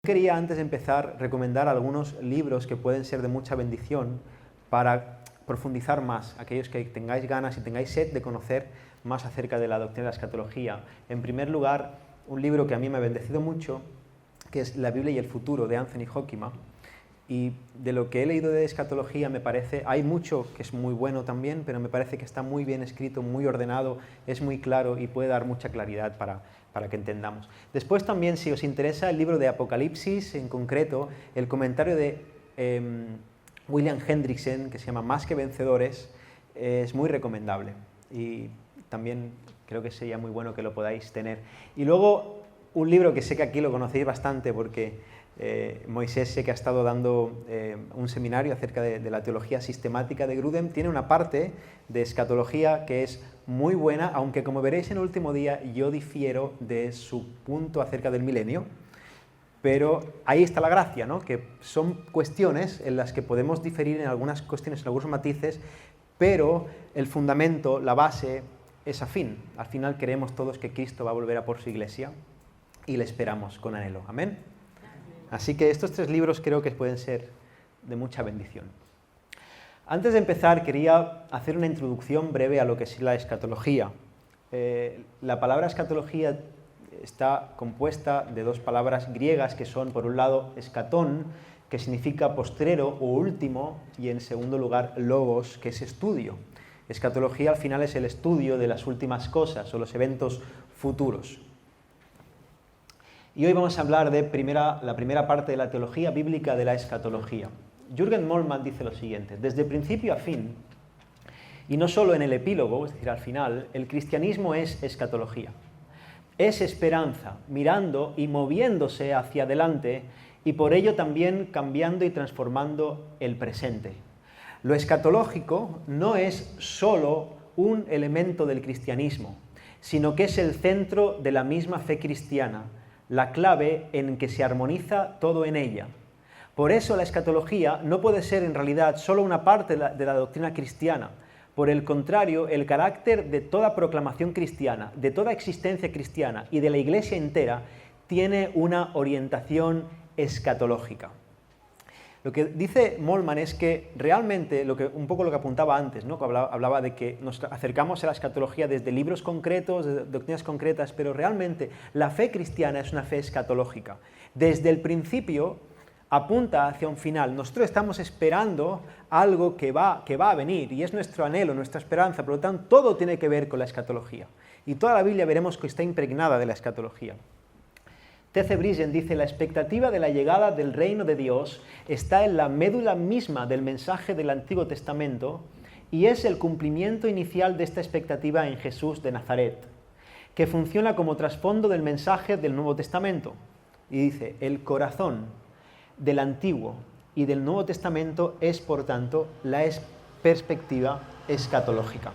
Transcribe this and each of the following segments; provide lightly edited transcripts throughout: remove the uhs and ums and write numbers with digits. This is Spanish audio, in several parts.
Quería antes de empezar recomendar algunos libros que pueden ser de mucha bendición para profundizar más, aquellos que tengáis ganas y tengáis sed de conocer más acerca de la doctrina de la escatología. En primer lugar, un libro que a mí me ha bendecido mucho, que es La Biblia y el futuro, de Anthony Hoekema. Y de lo que he leído de escatología me parece, hay mucho que es muy bueno también, pero me parece que está muy bien escrito, muy ordenado, es muy claro y puede dar mucha claridad para que entendamos. Después también, si os interesa el libro de Apocalipsis, en concreto, el comentario de William Hendrickson, que se llama Más que vencedores, es muy recomendable y también creo que sería muy bueno que lo podáis tener. Y luego un libro que sé que aquí lo conocéis bastante porque Moisés sé que ha estado dando un seminario acerca de la teología sistemática de Grudem. Tiene una parte de escatología que es muy buena, aunque como veréis en el último día yo difiero de su punto acerca del milenio, pero ahí está la gracia, ¿no? Que son cuestiones en las que podemos diferir en algunas cuestiones, en algunos matices, pero el fundamento, la base, es afín. Al final creemos todos que Cristo va a volver a por su iglesia y le esperamos con anhelo. Amén. Así que estos tres libros creo que pueden ser de mucha bendición. Antes de empezar, quería hacer una introducción breve a lo que es la escatología. La palabra escatología está compuesta de dos palabras griegas que son, por un lado, escatón, que significa postrero o último, y en segundo lugar, logos, que es estudio. Escatología al final es el estudio de las últimas cosas o los eventos futuros. Y hoy vamos a hablar de la primera parte de la teología bíblica de la escatología. Jürgen Moltmann dice lo siguiente: desde principio a fin, y no solo en el epílogo, es decir, al final, el cristianismo es escatología. Es esperanza, mirando y moviéndose hacia adelante, y por ello también cambiando y transformando el presente. Lo escatológico no es solo un elemento del cristianismo, sino que es el centro de la misma fe cristiana, la clave en que se armoniza todo en ella. Por eso la escatología no puede ser en realidad solo una parte de la doctrina cristiana. Por el contrario, el carácter de toda proclamación cristiana, de toda existencia cristiana y de la Iglesia entera tiene una orientación escatológica. Lo que dice Moltmann es que realmente, un poco lo que apuntaba antes, ¿no? Que hablaba de que nos acercamos a la escatología desde libros concretos, de doctrinas concretas, pero realmente la fe cristiana es una fe escatológica. Desde el principio apunta hacia un final. Nosotros estamos esperando algo que va a venir y es nuestro anhelo, nuestra esperanza, por lo tanto todo tiene que ver con la escatología. Y toda la Biblia veremos que está impregnada de la escatología. T.C. Bridgen dice: la expectativa de la llegada del reino de Dios está en la médula misma del mensaje del Antiguo Testamento y es el cumplimiento inicial de esta expectativa en Jesús de Nazaret, que funciona como trasfondo del mensaje del Nuevo Testamento. Y dice: el corazón del Antiguo y del Nuevo Testamento es, por tanto, la perspectiva escatológica.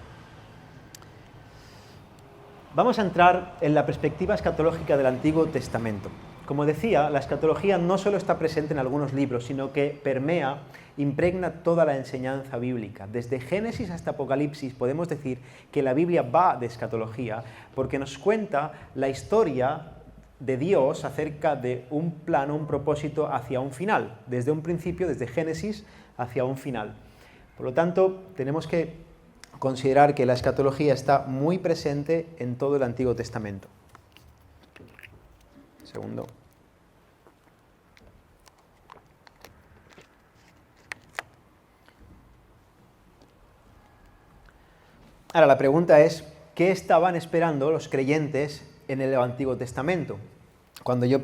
Vamos a entrar en la perspectiva escatológica del Antiguo Testamento. Como decía, la escatología no solo está presente en algunos libros, sino que permea, impregna toda la enseñanza bíblica. Desde Génesis hasta Apocalipsis podemos decir que la Biblia va de escatología, porque nos cuenta la historia de Dios acerca de un plano, un propósito hacia un final, desde un principio, desde Génesis, hacia un final. Por lo tanto, tenemos que considerar que la escatología está muy presente en todo el Antiguo Testamento. Segundo. Ahora, la pregunta es: ¿qué estaban esperando los creyentes en el Antiguo Testamento? Cuando yo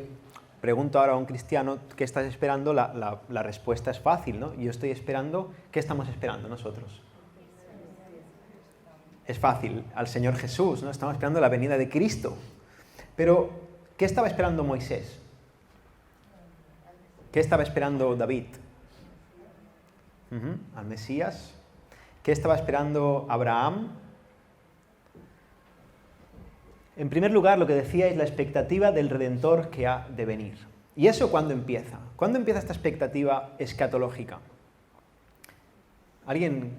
pregunto ahora a un cristiano ¿qué estás esperando? La respuesta es fácil, ¿no? Yo estoy esperando, ¿qué estamos esperando nosotros? Es fácil, al Señor Jesús, ¿no? Estamos esperando la venida de Cristo. Pero, ¿qué estaba esperando Moisés? ¿Qué estaba esperando David? Al Mesías. ¿Qué estaba esperando Abraham? En primer lugar, lo que decía es la expectativa del Redentor que ha de venir. ¿Y eso cuándo empieza? ¿Cuándo empieza esta expectativa escatológica? ¿Alguien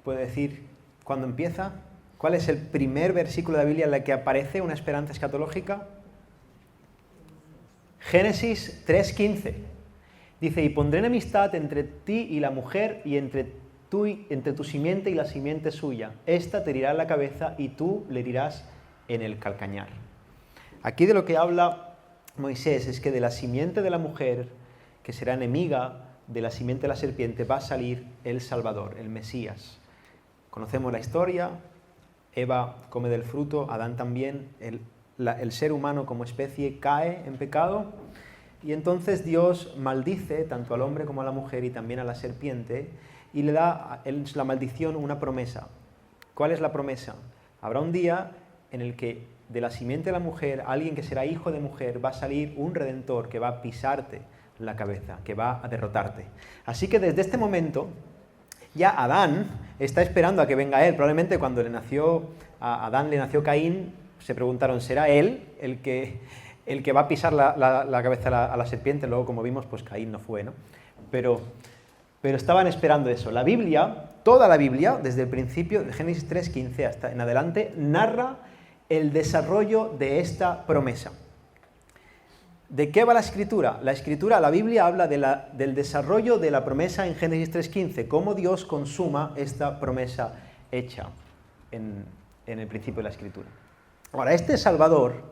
puede decir cuándo empieza? ¿Cuál es el primer versículo de la Biblia en el que aparece una esperanza escatológica? Génesis 3:15. Dice, y pondré enemistad entre ti y la mujer, y entre tu simiente y la simiente suya. Esta te herirá en la cabeza y tú le herirás en el calcañar. Aquí de lo que habla Moisés es que de la simiente de la mujer, que será enemiga de la simiente de la serpiente, va a salir el Salvador, el Mesías. Conocemos la historia, Eva come del fruto, Adán también, el ser humano como especie cae en pecado, y entonces Dios maldice tanto al hombre como a la mujer y también a la serpiente, y le da la maldición una promesa. ¿Cuál es la promesa? Habrá un día en el que de la simiente de la mujer, alguien que será hijo de mujer, va a salir un redentor que va a pisarte la cabeza, que va a derrotarte. Así que desde este momento, ya Adán está esperando a que venga él. Probablemente cuando a Adán le nació Caín, se preguntaron, ¿será él el que va a pisar la cabeza a la serpiente? Luego, como vimos, pues Caín no fue, ¿no? Pero estaban esperando eso. La Biblia, toda la Biblia, desde el principio, de Génesis 3:15 hasta en adelante, narra el desarrollo de esta promesa. ¿De qué va la Escritura? La Biblia habla del desarrollo de la promesa en Génesis 3:15, cómo Dios consuma esta promesa hecha en el principio de la Escritura. Ahora, este Salvador,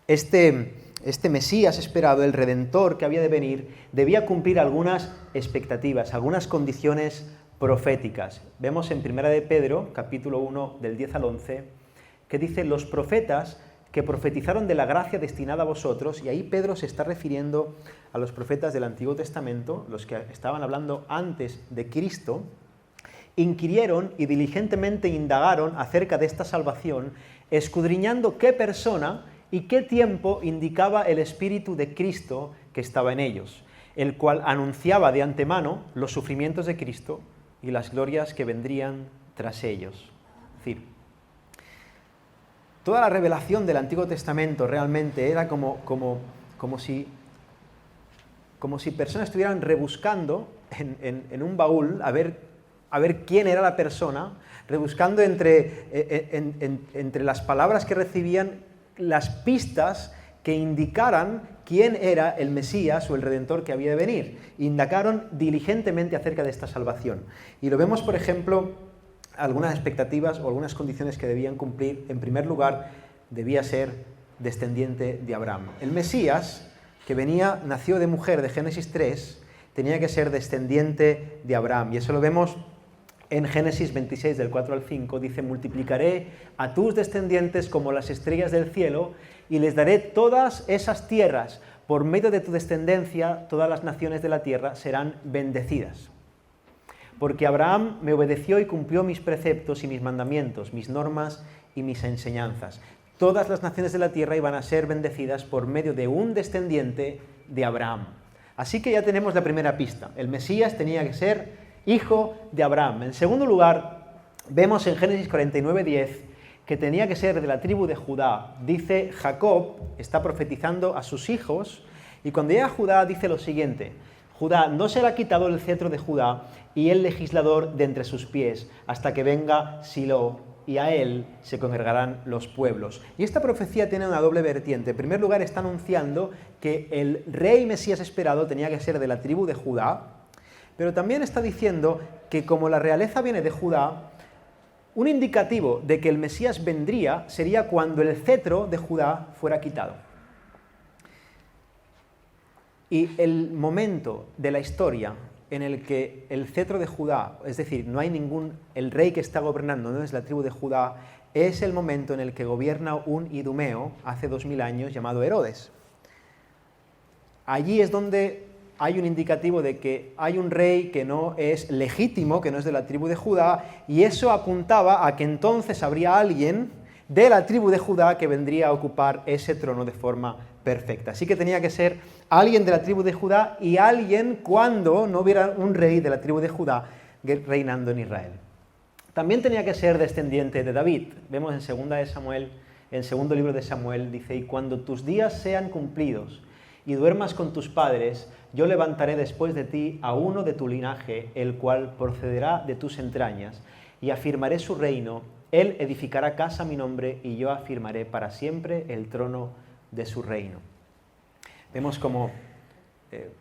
este Mesías esperado, el Redentor que había de venir, debía cumplir algunas expectativas, algunas condiciones proféticas. Vemos en 1 de Pedro, capítulo 1, del 10 al 11, que dice, los profetas que profetizaron de la gracia destinada a vosotros, y ahí Pedro se está refiriendo a los profetas del Antiguo Testamento, los que estaban hablando antes de Cristo, inquirieron y diligentemente indagaron acerca de esta salvación, escudriñando qué persona y qué tiempo indicaba el Espíritu de Cristo que estaba en ellos, el cual anunciaba de antemano los sufrimientos de Cristo y las glorias que vendrían tras ellos. Es decir, toda la revelación del Antiguo Testamento realmente era como si personas estuvieran rebuscando en un baúl a ver quién era la persona, rebuscando entre las palabras que recibían las pistas que indicaran quién era el Mesías o el Redentor que había de venir. Indagaron diligentemente acerca de esta salvación. Y lo vemos, por ejemplo, algunas expectativas o algunas condiciones que debían cumplir. En primer lugar, debía ser descendiente de Abraham. El Mesías, que nació de mujer de Génesis 3, tenía que ser descendiente de Abraham. Y eso lo vemos en Génesis 26, del 4 al 5, dice, multiplicaré a tus descendientes como las estrellas del cielo y les daré todas esas tierras. Por medio de tu descendencia, todas las naciones de la tierra serán bendecidas. Porque Abraham me obedeció y cumplió mis preceptos y mis mandamientos, mis normas y mis enseñanzas. Todas las naciones de la tierra iban a ser bendecidas por medio de un descendiente de Abraham. Así que ya tenemos la primera pista. El Mesías tenía que ser hijo de Abraham. En segundo lugar, vemos en Génesis 49:10 que tenía que ser de la tribu de Judá. Dice Jacob, está profetizando a sus hijos, y cuando llega a Judá dice lo siguiente, Judá no será quitado el cetro de Judá y el legislador de entre sus pies, hasta que venga Silo, y a él se congregarán los pueblos. Y esta profecía tiene una doble vertiente. En primer lugar, está anunciando que el rey Mesías esperado tenía que ser de la tribu de Judá, pero también está diciendo que como la realeza viene de Judá, un indicativo de que el Mesías vendría sería cuando el cetro de Judá fuera quitado. Y el momento de la historia en el que el cetro de Judá, es decir, el rey que está gobernando no es la tribu de Judá, es el momento en el que gobierna un idumeo hace 2000 años llamado Herodes. Allí es donde hay un indicativo de que hay un rey que no es legítimo, que no es de la tribu de Judá, y eso apuntaba a que entonces habría alguien de la tribu de Judá que vendría a ocupar ese trono de forma perfecta. Así que tenía que ser alguien de la tribu de Judá y alguien cuando no hubiera un rey de la tribu de Judá reinando en Israel. También tenía que ser descendiente de David. Vemos en segundo libro de Samuel, dice, y cuando tus días sean cumplidos y duermas con tus padres, yo levantaré después de ti a uno de tu linaje, el cual procederá de tus entrañas, y afirmaré su reino. Él edificará casa a mi nombre, y yo afirmaré para siempre el trono de su reino. Vemos como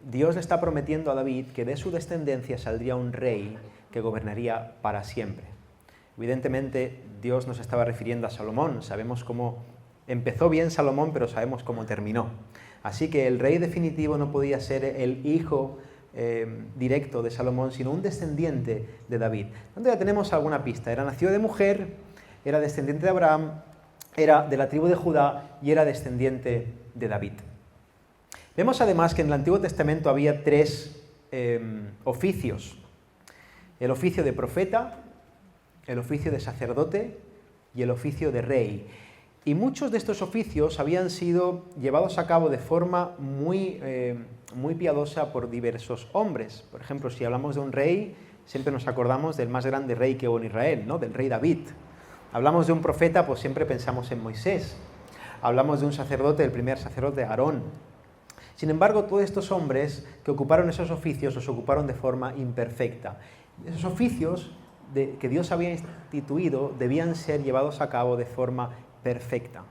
Dios le está prometiendo a David que de su descendencia saldría un rey que gobernaría para siempre. Evidentemente, Dios nos estaba refiriendo a Salomón. Sabemos cómo empezó bien Salomón, pero sabemos cómo terminó. Así que el rey definitivo no podía ser el hijo directo de Salomón, sino un descendiente de David. Entonces ya tenemos alguna pista. Era nacido de mujer, era descendiente de Abraham, era de la tribu de Judá y era descendiente de David. Vemos además que en el Antiguo Testamento había tres oficios. El oficio de profeta, el oficio de sacerdote y el oficio de rey. Y muchos de estos oficios habían sido llevados a cabo de forma muy piadosa por diversos hombres. Por ejemplo, si hablamos de un rey, siempre nos acordamos del más grande rey que hubo en Israel, ¿no? Del rey David. Hablamos de un profeta, pues siempre pensamos en Moisés. Hablamos de un sacerdote, el primer sacerdote, Aarón. Sin embargo, todos estos hombres que ocuparon esos oficios los ocuparon de forma imperfecta. Esos oficios que Dios había instituido debían ser llevados a cabo de forma perfecta.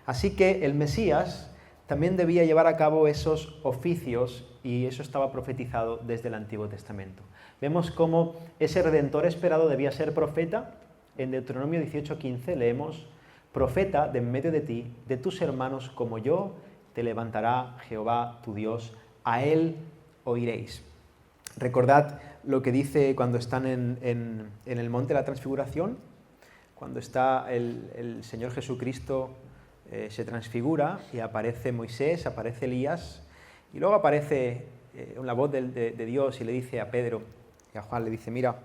Así que el Mesías también debía llevar a cabo esos oficios y eso estaba profetizado desde el Antiguo Testamento. Vemos cómo ese Redentor esperado debía ser profeta. En Deuteronomio 18:15 leemos: profeta de en medio de ti, de tus hermanos como yo, te levantará Jehová tu Dios, a él oiréis. Recordad lo que dice cuando están en el monte de la transfiguración, cuando está el Señor Jesucristo, se transfigura y aparece Moisés, aparece Elías, y luego aparece una voz de Dios y le dice a Pedro y a Juan, le dice: mira,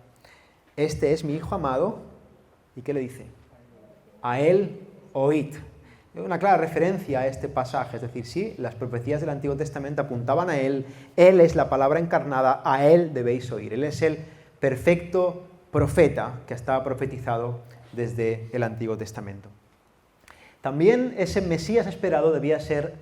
este es mi Hijo amado, ¿y qué le dice? A él oíd. Una clara referencia a este pasaje, es decir, sí, las profecías del Antiguo Testamento apuntaban a Él es la palabra encarnada, a Él debéis oír. Él es el perfecto profeta que estaba profetizado desde el Antiguo Testamento. También ese Mesías esperado debía ser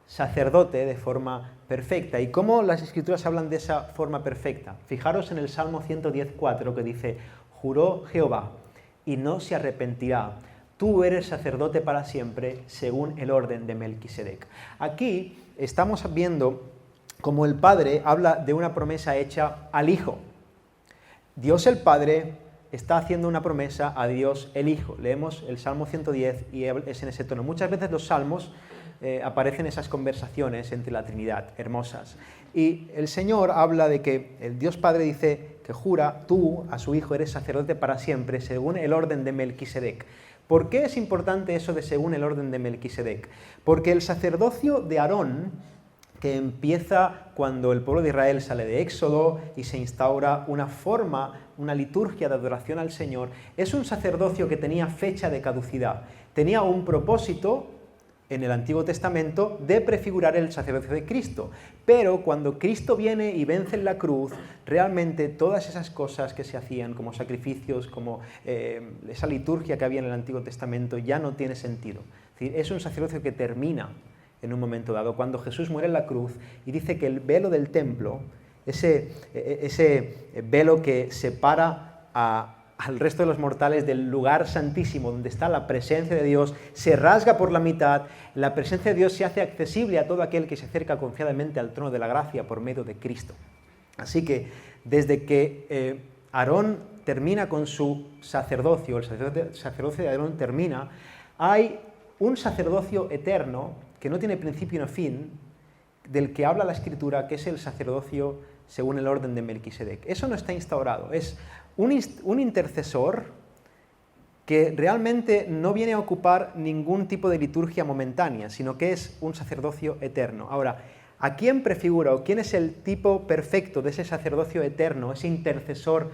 sacerdote de forma perfecta. ¿Y cómo las Escrituras hablan de esa forma perfecta? Fijaros en el Salmo 110:4 que dice: juró Jehová y no se arrepentirá. Tú eres sacerdote para siempre, según el orden de Melquisedec. Aquí estamos viendo cómo el Padre habla de una promesa hecha al Hijo. Dios el Padre está haciendo una promesa a Dios el Hijo. Leemos el Salmo 110 y es en ese tono. Muchas veces los salmos aparecen esas conversaciones entre la Trinidad, hermosas. Y el Señor habla de que el Dios Padre dice que jura, tú a su Hijo eres sacerdote para siempre, según el orden de Melquisedec. ¿Por qué es importante eso de según el orden de Melquisedec? Porque el sacerdocio de Aarón, que empieza cuando el pueblo de Israel sale de Éxodo y se instaura una forma, una liturgia de adoración al Señor, es un sacerdocio que tenía fecha de caducidad. Tenía un propósito en el Antiguo Testamento de prefigurar el sacerdocio de Cristo. Pero cuando Cristo viene y vence en la cruz, realmente todas esas cosas que se hacían como sacrificios, como esa liturgia que había en el Antiguo Testamento, ya no tiene sentido. Es decir, es un sacerdocio que termina en un momento dado, cuando Jesús muere en la cruz y dice que el velo del templo, ese velo que separa al resto de los mortales del lugar santísimo donde está la presencia de Dios, se rasga por la mitad, la presencia de Dios se hace accesible a todo aquel que se acerca confiadamente al trono de la gracia por medio de Cristo. Así que desde que Aarón termina con su sacerdocio, el sacerdocio de Aarón termina, hay un sacerdocio eterno que no tiene principio ni fin, del que habla la Escritura, que es el sacerdocio según el orden de Melquisedec. Eso no está instaurado, es un intercesor que realmente no viene a ocupar ningún tipo de liturgia momentánea, sino que es un sacerdocio eterno. Ahora, ¿a quién prefigura o quién es el tipo perfecto de ese sacerdocio eterno, ese intercesor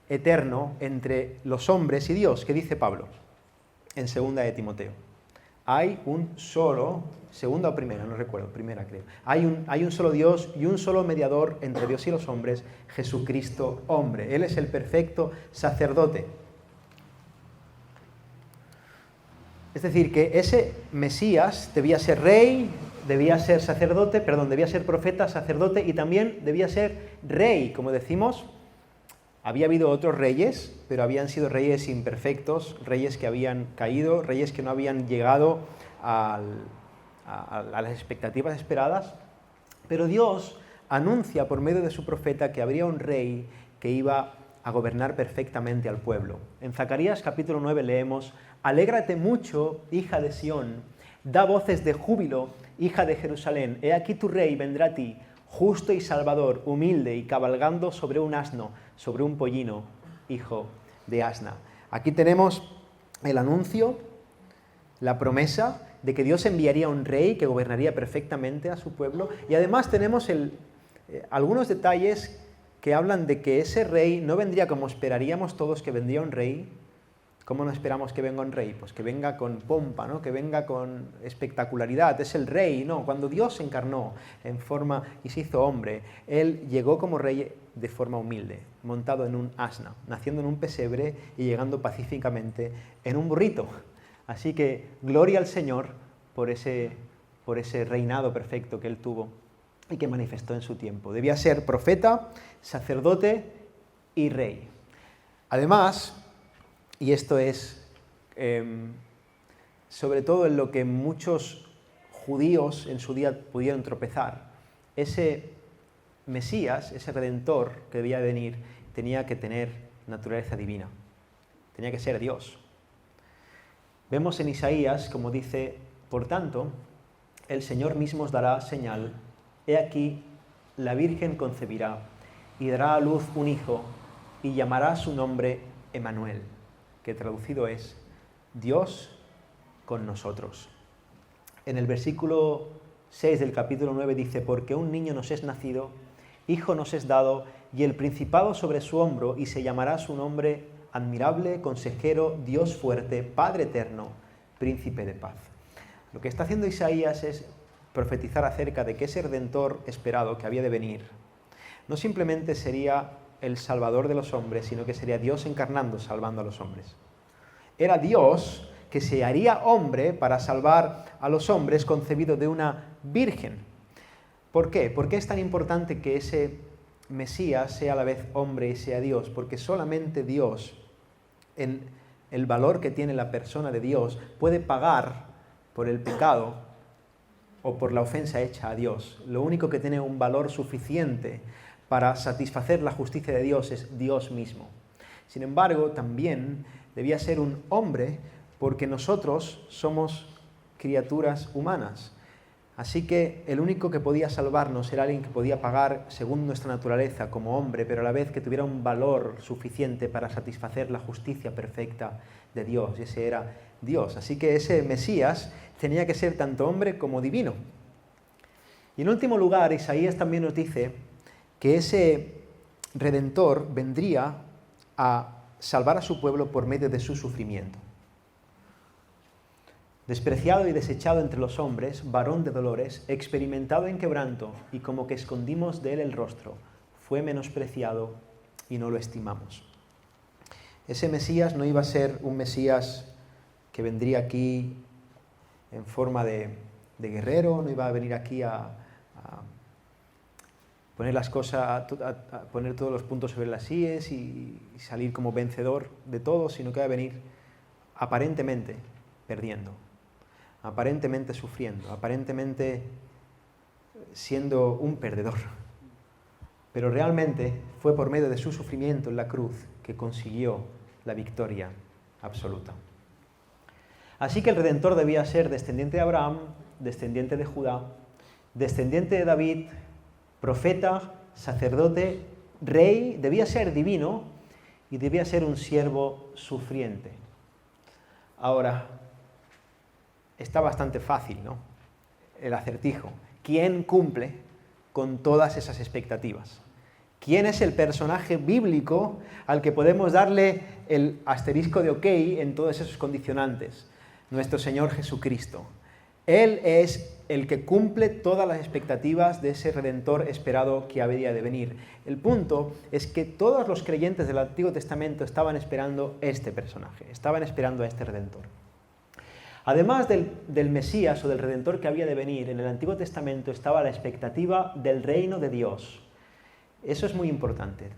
eterno entre los hombres y Dios? ¿Qué dice Pablo en 2 de Timoteo? Hay un solo, segunda o primera, no recuerdo, primera creo. Hay un solo Dios y un solo mediador entre Dios y los hombres, Jesucristo hombre. Él es el perfecto sacerdote. Es decir, que ese Mesías debía ser rey, debía ser sacerdote, debía ser profeta, sacerdote y también debía ser rey. Como decimos, había habido otros reyes, pero habían sido reyes imperfectos, reyes que habían caído, reyes que no habían llegado a a las expectativas esperadas, pero Dios anuncia por medio de su profeta que habría un rey que iba a gobernar perfectamente al pueblo. En Zacarías capítulo 9 leemos: «Alégrate mucho, hija de Sión, da voces de júbilo, hija de Jerusalén. He aquí tu rey vendrá a ti, justo y salvador, humilde y cabalgando sobre un asno, sobre un pollino, hijo de asna». Aquí tenemos el anuncio, la promesa de que Dios enviaría un rey que gobernaría perfectamente a su pueblo, y además tenemos algunos detalles que hablan de que ese rey no vendría como esperaríamos todos que vendría un rey. ¿Cómo no esperamos que venga un rey? Pues que venga con pompa, ¿no? Que venga con espectacularidad, es el rey. No, cuando Dios se encarnó en forma y se hizo hombre, Él llegó como rey de forma humilde, montado en un asna, naciendo en un pesebre y llegando pacíficamente en un burrito. Así que gloria al Señor por ese reinado perfecto que Él tuvo y que manifestó en su tiempo. Debía ser profeta, sacerdote y rey. Además, y esto es sobre todo en lo que muchos judíos en su día pudieron tropezar, ese Mesías, ese Redentor que debía venir, tenía que tener naturaleza divina, tenía que ser Dios. Vemos en Isaías, como dice: «Por tanto, el Señor mismo os dará señal. He aquí, la Virgen concebirá y dará a luz un hijo y llamará su nombre Emmanuel», que traducido es Dios con nosotros. En el versículo 6 del capítulo 9 dice: «Porque un niño nos es nacido, hijo nos es dado, y el principado sobre su hombro, y se llamará su nombre Admirable, Consejero, Dios fuerte, Padre eterno, Príncipe de paz». Lo que está haciendo Isaías es profetizar acerca de que ese Redentor esperado que había de venir no simplemente sería el Salvador de los hombres, sino que sería Dios encarnando, salvando a los hombres. Era Dios que se haría hombre para salvar a los hombres, concebido de una virgen. ¿Por qué? ¿Por qué es tan importante que ese Mesías sea a la vez hombre y sea Dios? Porque solamente Dios, en el valor que tiene la persona de Dios, puede pagar por el pecado o por la ofensa hecha a Dios. Lo único que tiene un valor suficiente para satisfacer la justicia de Dios es Dios mismo. Sin embargo, también debía ser un hombre, porque nosotros somos criaturas humanas. Así que el único que podía salvarnos era alguien que podía pagar según nuestra naturaleza como hombre, pero a la vez que tuviera un valor suficiente para satisfacer la justicia perfecta de Dios, y ese era Dios. Así que ese Mesías tenía que ser tanto hombre como divino. Y en último lugar, Isaías también nos dice que ese Redentor vendría a salvar a su pueblo por medio de su sufrimiento. Despreciado y desechado entre los hombres, varón de dolores, experimentado en quebranto, y como que escondimos de él el rostro, fue menospreciado y no lo estimamos. Ese Mesías no iba a ser un Mesías que vendría aquí en forma de guerrero, no iba a venir aquí a poner las cosas, a poner todos los puntos sobre las íes y salir como vencedor de todo, sino que va a venir aparentemente perdiendo, aparentemente sufriendo, aparentemente siendo un perdedor. Pero realmente fue por medio de su sufrimiento en la cruz que consiguió la victoria absoluta. Así que el Redentor debía ser descendiente de Abraham, descendiente de Judá, descendiente de David, profeta, sacerdote, rey, debía ser divino y debía ser un siervo sufriente. Ahora, está bastante fácil, ¿no? El acertijo. ¿Quién cumple con todas esas expectativas? ¿Quién es el personaje bíblico al que podemos darle el asterisco de OK en todos esos condicionantes? Nuestro Señor Jesucristo. Él es el que cumple todas las expectativas de ese Redentor esperado que habría de venir. El punto es que todos los creyentes del Antiguo Testamento estaban esperando este personaje, estaban esperando a este Redentor. Además del Mesías o del Redentor que había de venir, en el Antiguo Testamento estaba la expectativa del reino de Dios. Eso es muy importante.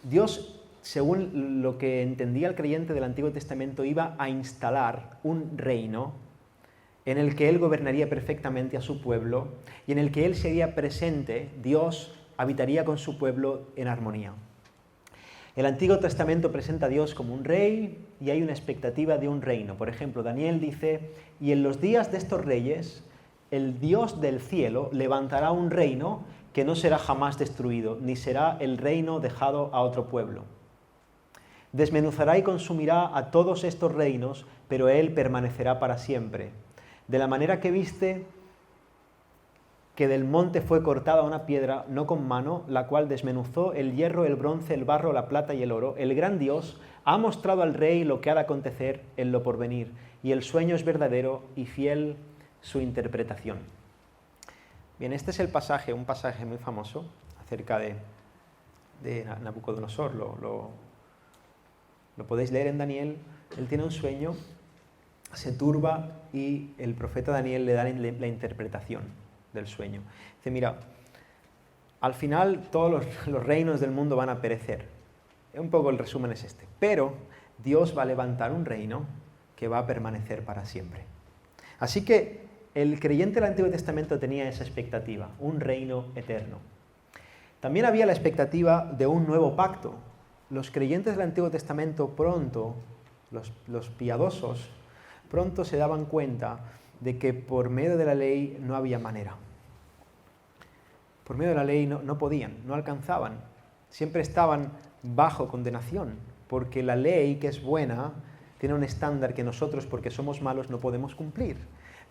Dios, según lo que entendía el creyente del Antiguo Testamento, iba a instalar un reino en el que Él gobernaría perfectamente a su pueblo y en el que Él sería presente, Dios habitaría con su pueblo en armonía. El Antiguo Testamento presenta a Dios como un rey y hay una expectativa de un reino. Por ejemplo, Daniel dice, y en los días de estos reyes, el Dios del cielo levantará un reino que no será jamás destruido, ni será el reino dejado a otro pueblo. Desmenuzará y consumirá a todos estos reinos, pero Él permanecerá para siempre. De la manera que viste que del monte fue cortada una piedra, no con mano, la cual desmenuzó el hierro, el bronce, el barro, la plata y el oro, el gran Dios ha mostrado al rey lo que ha de acontecer en lo porvenir, y el sueño es verdadero y fiel su interpretación. Bien, este es el pasaje, un pasaje muy famoso acerca de Nabucodonosor. Lo podéis leer en Daniel. Él tiene un sueño, se turba y el profeta Daniel le da la interpretación del sueño. Dice, mira, al final todos los reinos del mundo van a perecer. Un poco el resumen es este. Pero Dios va a levantar un reino que va a permanecer para siempre. Así que el creyente del Antiguo Testamento tenía esa expectativa, un reino eterno. También había la expectativa de un nuevo pacto. Los creyentes del Antiguo Testamento pronto, los piadosos, pronto se daban cuenta de que por medio de la ley no había manera. Por medio de la ley no podían, no alcanzaban. Siempre estaban bajo condenación, porque la ley, que es buena, tiene un estándar que nosotros, porque somos malos, no podemos cumplir.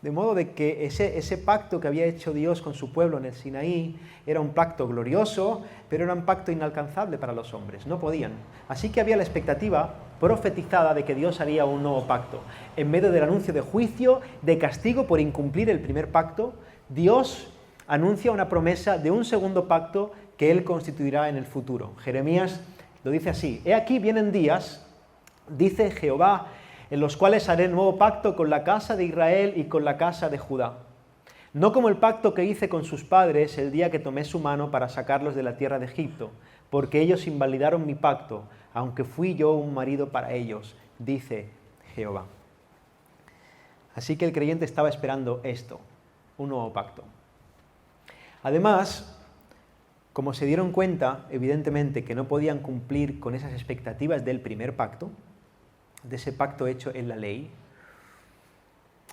De modo de que ese pacto que había hecho Dios con su pueblo en el Sinaí era un pacto glorioso, pero era un pacto inalcanzable para los hombres, no podían. Así que había la expectativa profetizada de que Dios haría un nuevo pacto. En medio del anuncio de juicio, de castigo por incumplir el primer pacto, Dios anuncia una promesa de un segundo pacto que Él constituirá en el futuro. Jeremías lo dice así: «He aquí vienen días, dice Jehová, en los cuales haré nuevo pacto con la casa de Israel y con la casa de Judá. No como el pacto que hice con sus padres el día que tomé su mano para sacarlos de la tierra de Egipto, porque ellos invalidaron mi pacto, aunque fui yo un marido para ellos, dice Jehová». Así que el creyente estaba esperando esto, un nuevo pacto. Además, como se dieron cuenta, evidentemente, que no podían cumplir con esas expectativas del primer pacto, de ese pacto hecho en la ley,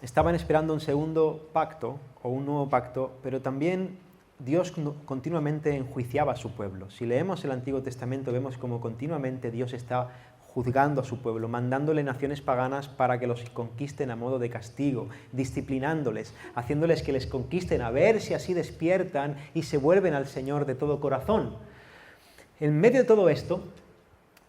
estaban esperando un segundo pacto o un nuevo pacto, pero también Dios continuamente enjuiciaba a su pueblo. Si leemos el Antiguo Testamento vemos como continuamente Dios está juzgando a su pueblo, mandándole naciones paganas para que los conquisten a modo de castigo, disciplinándoles, haciéndoles que les conquisten a ver si así despiertan y se vuelven al Señor de todo corazón. En medio de todo esto,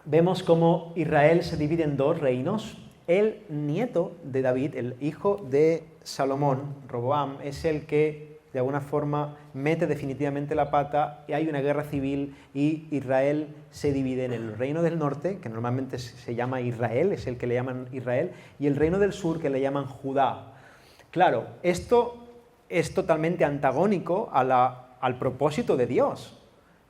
vemos cómo Israel se divide en dos reinos. El nieto de David, el hijo de Salomón, Roboam, es el que de alguna forma mete definitivamente la pata y hay una guerra civil y Israel se divide en el reino del norte, que normalmente se llama Israel, es el que le llaman Israel, y el reino del sur, que le llaman Judá. Claro, esto es totalmente antagónico al propósito de Dios.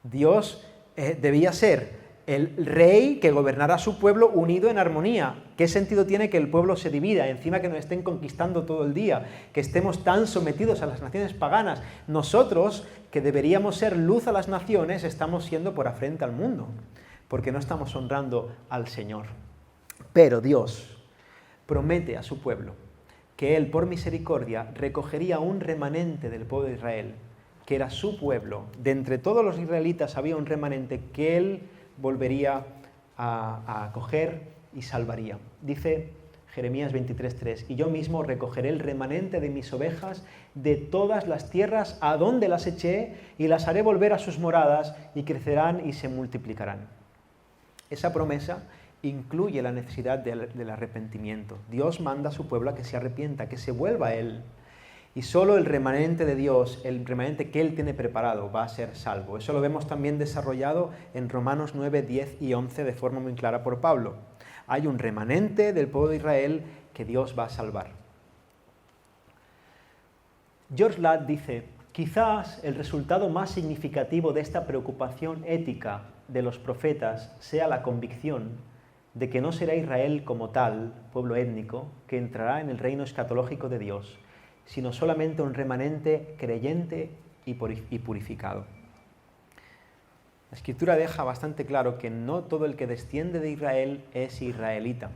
Dios debía ser el rey que gobernara a su pueblo unido en armonía. ¿Qué sentido tiene que el pueblo se divida? Encima que nos estén conquistando todo el día, que estemos tan sometidos a las naciones paganas. Nosotros, que deberíamos ser luz a las naciones, estamos siendo por afrenta al mundo, porque no estamos honrando al Señor. Pero Dios promete a su pueblo que Él, por misericordia, recogería un remanente del pueblo de Israel, que era su pueblo. De entre todos los israelitas había un remanente que Él volvería a acoger y salvaría. Dice Jeremías 23:3, «Y yo mismo recogeré el remanente de mis ovejas de todas las tierras a donde las eché, y las haré volver a sus moradas, y crecerán y se multiplicarán». Esa promesa incluye la necesidad del arrepentimiento. Dios manda a su pueblo a que se arrepienta, que se vuelva a Él. Y solo el remanente de Dios, el remanente que Él tiene preparado, va a ser salvo. Eso lo vemos también desarrollado en Romanos 9, 10 y 11 de forma muy clara por Pablo. Hay un remanente del pueblo de Israel que Dios va a salvar. George Ladd dice: «Quizás el resultado más significativo de esta preocupación ética de los profetas sea la convicción de que no será Israel como tal, pueblo étnico, que entrará en el reino escatológico de Dios, sino solamente un remanente creyente y purificado. La Escritura deja bastante claro que no todo el que desciende de Israel es israelita.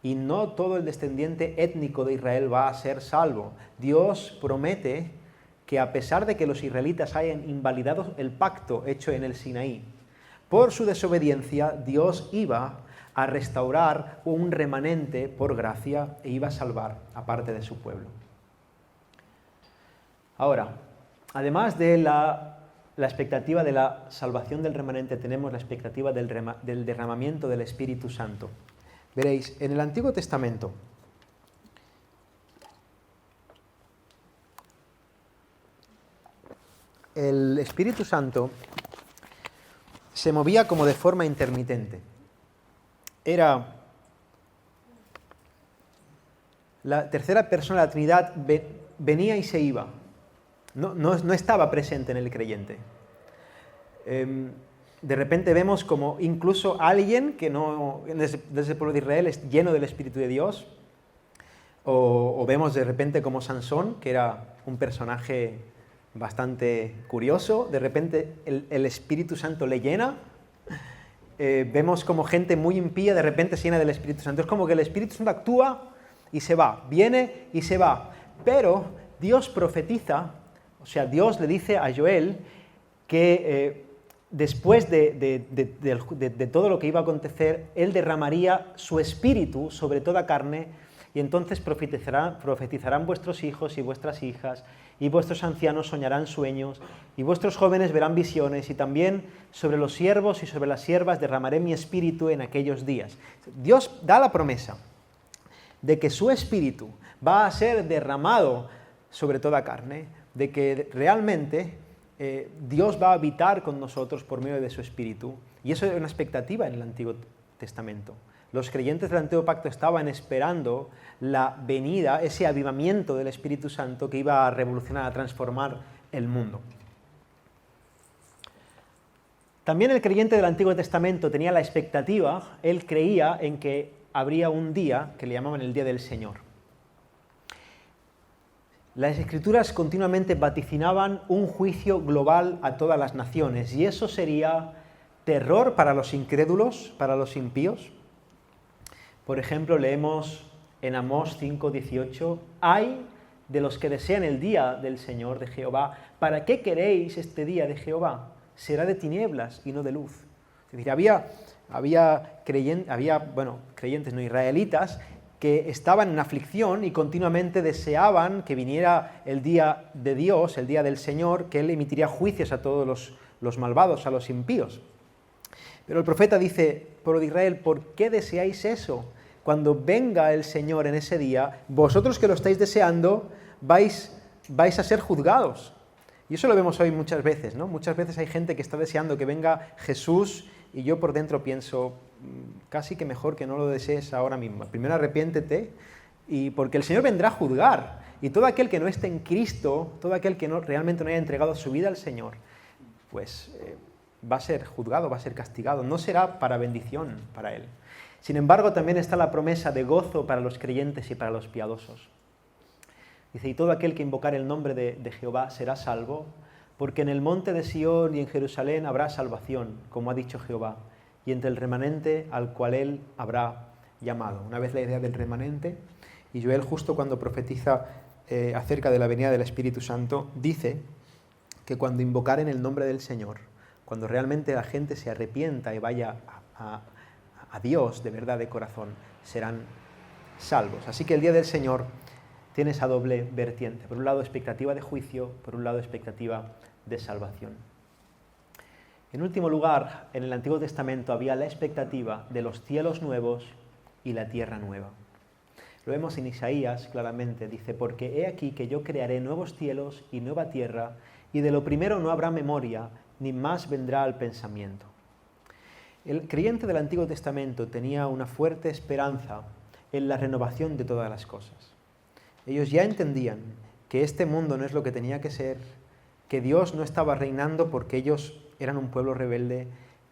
Y no todo el descendiente étnico de Israel va a ser salvo. Dios promete que a pesar de que los israelitas hayan invalidado el pacto hecho en el Sinaí, por su desobediencia Dios iba a restaurar un remanente por gracia e iba a salvar a parte de su pueblo. Ahora, además de la expectativa de la salvación del remanente, tenemos la expectativa del derramamiento del Espíritu Santo. Veréis, en el Antiguo Testamento, el Espíritu Santo se movía como de forma intermitente. Era la tercera persona de la Trinidad, venía y se iba. No estaba presente en el creyente. De repente vemos como incluso alguien que no, desde el pueblo de Israel, es lleno del Espíritu de Dios, o vemos de repente como Sansón, que era un personaje bastante curioso, de repente el Espíritu Santo le llena. Vemos como gente muy impía de repente se llena del Espíritu Santo. Es como que el Espíritu Santo actúa y se va, viene y se va. Pero Dios profetiza, o sea, Dios le dice a Joel que después de todo lo que iba a acontecer, Él derramaría su Espíritu sobre toda carne, y entonces profetizarán vuestros hijos y vuestras hijas, y vuestros ancianos soñarán sueños, y vuestros jóvenes verán visiones, y también sobre los siervos y sobre las siervas derramaré mi Espíritu en aquellos días. Dios da la promesa de que su Espíritu va a ser derramado sobre toda carne, de que realmente Dios va a habitar con nosotros por medio de su Espíritu, y eso era una expectativa en el Antiguo Testamento. Los creyentes del Antiguo Pacto estaban esperando la venida, ese avivamiento del Espíritu Santo que iba a revolucionar, a transformar el mundo. También el creyente del Antiguo Testamento tenía la expectativa, él creía en que habría un día que le llamaban el Día del Señor. Las Escrituras continuamente vaticinaban un juicio global a todas las naciones, y eso sería terror para los incrédulos, para los impíos. Por ejemplo, leemos en Amós 5:18, «Ay de los que desean el día del Señor de Jehová, ¿para qué queréis este día de Jehová? Será de tinieblas y no de luz». Es decir, había creyentes no israelitas que estaban en aflicción y continuamente deseaban que viniera el día de Dios, el día del Señor, que Él emitiría juicios a todos los malvados, a los impíos. Pero el profeta dice, pueblo de Israel, ¿por qué deseáis eso? Cuando venga el Señor en ese día, vosotros que lo estáis deseando, vais a ser juzgados. Y eso lo vemos hoy muchas veces, ¿no? Muchas veces hay gente que está deseando que venga Jesús, y yo por dentro pienso, casi que mejor que no lo desees ahora mismo. Primero arrepiéntete, porque el Señor vendrá a juzgar. Y todo aquel que no esté en Cristo, todo aquel que realmente no haya entregado su vida al Señor, pues va a ser juzgado, va a ser castigado. No será para bendición para él. Sin embargo, también está la promesa de gozo para los creyentes y para los piadosos. Dice, y todo aquel que invocare el nombre de Jehová será salvo, porque en el monte de Sión y en Jerusalén habrá salvación, como ha dicho Jehová, y entre el remanente al cual él habrá llamado. Una vez la idea del remanente, y Joel justo cuando profetiza acerca de la venida del Espíritu Santo, dice que cuando invocaren el nombre del Señor, cuando realmente la gente se arrepienta y vaya a Dios de verdad, de corazón, serán salvos. Así que el día del Señor tiene esa doble vertiente. Por un lado, expectativa de juicio, por un lado, expectativa de salvación. En último lugar, en el Antiguo Testamento había la expectativa de los cielos nuevos y la tierra nueva. Lo vemos en Isaías claramente, dice, porque he aquí que yo crearé nuevos cielos y nueva tierra, y de lo primero no habrá memoria, ni más vendrá al pensamiento. El creyente del Antiguo Testamento tenía una fuerte esperanza en la renovación de todas las cosas. Ellos ya entendían que este mundo no es lo que tenía que ser, que Dios no estaba reinando porque ellos eran un pueblo rebelde,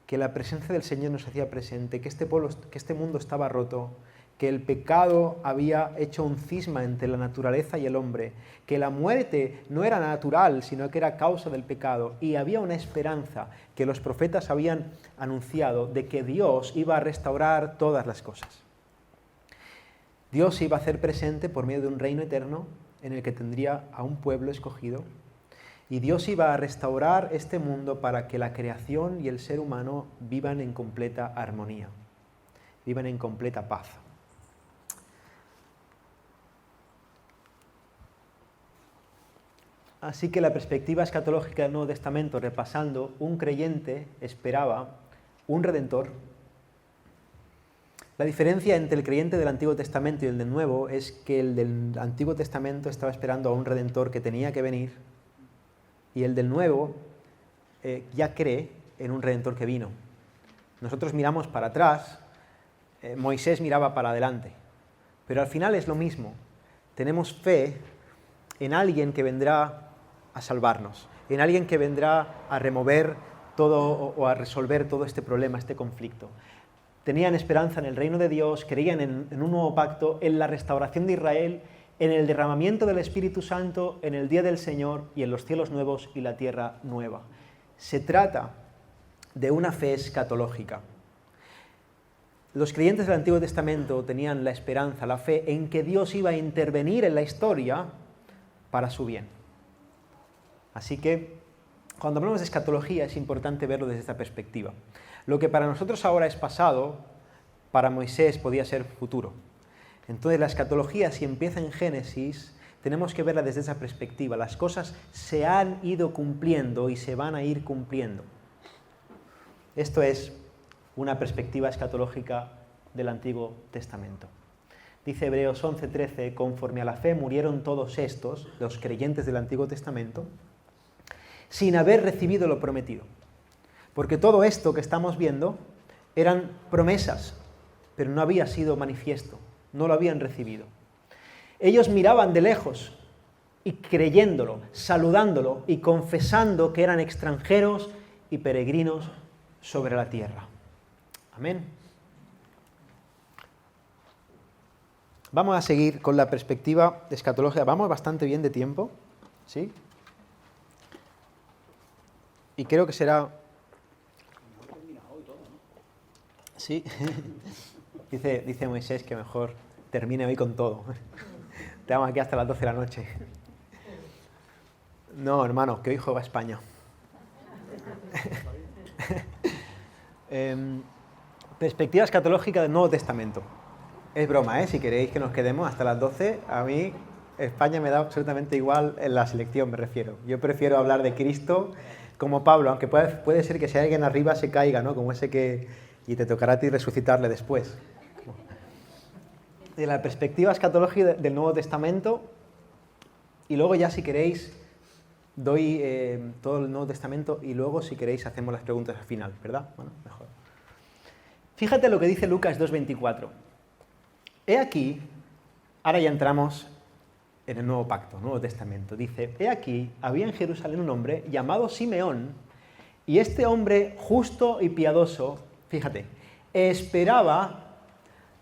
que la presencia del Señor nos hacía presente, que este mundo estaba roto, que el pecado había hecho un cisma entre la naturaleza y el hombre, que la muerte no era natural, sino que era causa del pecado, y había una esperanza que los profetas habían anunciado de que Dios iba a restaurar todas las cosas. Dios se iba a hacer presente por medio de un reino eterno en el que tendría a un pueblo escogido, y Dios iba a restaurar este mundo para que la creación y el ser humano vivan en completa armonía, vivan en completa paz. Así que la perspectiva escatológica del Nuevo Testamento, repasando, un creyente esperaba un Redentor. La diferencia entre el creyente del Antiguo Testamento y el del Nuevo es que el del Antiguo Testamento estaba esperando a un Redentor que tenía que venir, y el del Nuevo ya cree en un Redentor que vino. Nosotros miramos para atrás, Moisés miraba para adelante, pero al final es lo mismo. Tenemos fe en alguien que vendrá a salvarnos, en alguien que vendrá a remover todo o a resolver todo este problema, este conflicto. Tenían esperanza en el reino de Dios, creían en un nuevo pacto, en la restauración de Israel, en el derramamiento del Espíritu Santo, en el día del Señor y en los cielos nuevos y la tierra nueva. Se trata de una fe escatológica. Los creyentes del Antiguo Testamento tenían la esperanza, la fe en que Dios iba a intervenir en la historia para su bien. Así que, cuando hablamos de escatología, es importante verlo desde esta perspectiva. Lo que para nosotros ahora es pasado, para Moisés podía ser futuro. Entonces, la escatología, si empieza en Génesis, tenemos que verla desde esa perspectiva. Las cosas se han ido cumpliendo y se van a ir cumpliendo. Esto es una perspectiva escatológica del Antiguo Testamento. Dice Hebreos 11:13, conforme a la fe murieron todos estos, los creyentes del Antiguo Testamento, sin haber recibido lo prometido. Porque todo esto que estamos viendo eran promesas, pero no había sido manifiesto, no lo habían recibido. Ellos miraban de lejos y creyéndolo, saludándolo y confesando que eran extranjeros y peregrinos sobre la tierra. Amén. Vamos a seguir con la perspectiva escatológica. Vamos bastante bien de tiempo, ¿sí? Y creo que será... Sí, dice Moisés que mejor termine hoy con todo. Estamos aquí hasta las 12 de la noche. No, hermano, que hoy juega España. Perspectiva escatológica del Nuevo Testamento. Es broma, si queréis que nos quedemos hasta las 12, a mí España me da absolutamente igual en la selección, me refiero. Yo prefiero hablar de Cristo como Pablo, aunque puede ser que si alguien arriba se caiga, ¿no? Como ese que... y te tocará a ti resucitarle después. De la perspectiva escatológica del Nuevo Testamento, y luego ya si queréis doy todo el Nuevo Testamento y luego si queréis hacemos las preguntas al final, ¿verdad? Bueno, mejor. Fíjate lo que dice Lucas 2:24. He aquí, ahora ya entramos en el Nuevo Pacto, Nuevo Testamento. Dice, he aquí, había en Jerusalén un hombre llamado Simeón, y este hombre justo y piadoso, fíjate, esperaba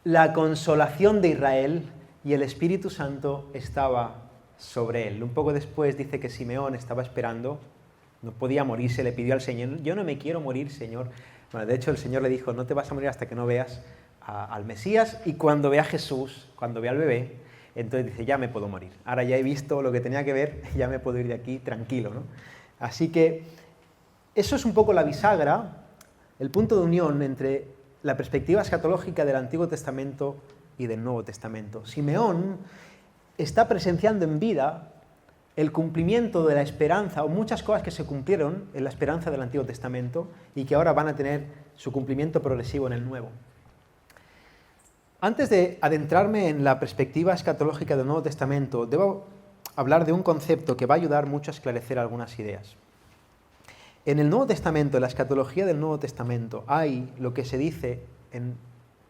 la consolación de Israel y el Espíritu Santo estaba sobre él. Un poco después dice que Simeón estaba esperando, no podía morirse, le pidió al Señor, yo no me quiero morir, Señor. Bueno, de hecho el Señor le dijo, no te vas a morir hasta que no veas al Mesías, y cuando vea a Jesús, cuando vea al bebé, entonces dice, ya me puedo morir. Ahora ya he visto lo que tenía que ver, ya me puedo ir de aquí tranquilo, ¿no? Así que eso es un poco la bisagra, el punto de unión entre la perspectiva escatológica del Antiguo Testamento y del Nuevo Testamento. Simeón está presenciando en vida el cumplimiento de la esperanza, o muchas cosas que se cumplieron en la esperanza del Antiguo Testamento y que ahora van a tener su cumplimiento progresivo en el Nuevo. Antes de adentrarme en la perspectiva escatológica del Nuevo Testamento, debo hablar de un concepto que va a ayudar mucho a esclarecer algunas ideas. En el Nuevo Testamento, en la escatología del Nuevo Testamento, hay lo que se dice en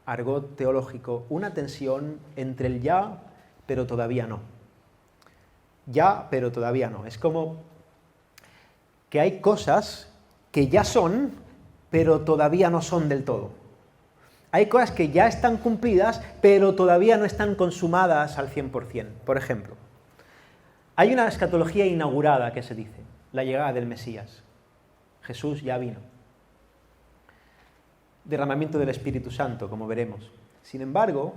argot teológico, una tensión entre el ya, pero todavía no. Ya, pero todavía no. Es como que hay cosas que ya son, pero todavía no son del todo. Hay cosas que ya están cumplidas, pero todavía no están consumadas al 100%. Por ejemplo, hay una escatología inaugurada que se dice, la llegada del Mesías. Jesús ya vino. Derramamiento del Espíritu Santo, como veremos. Sin embargo,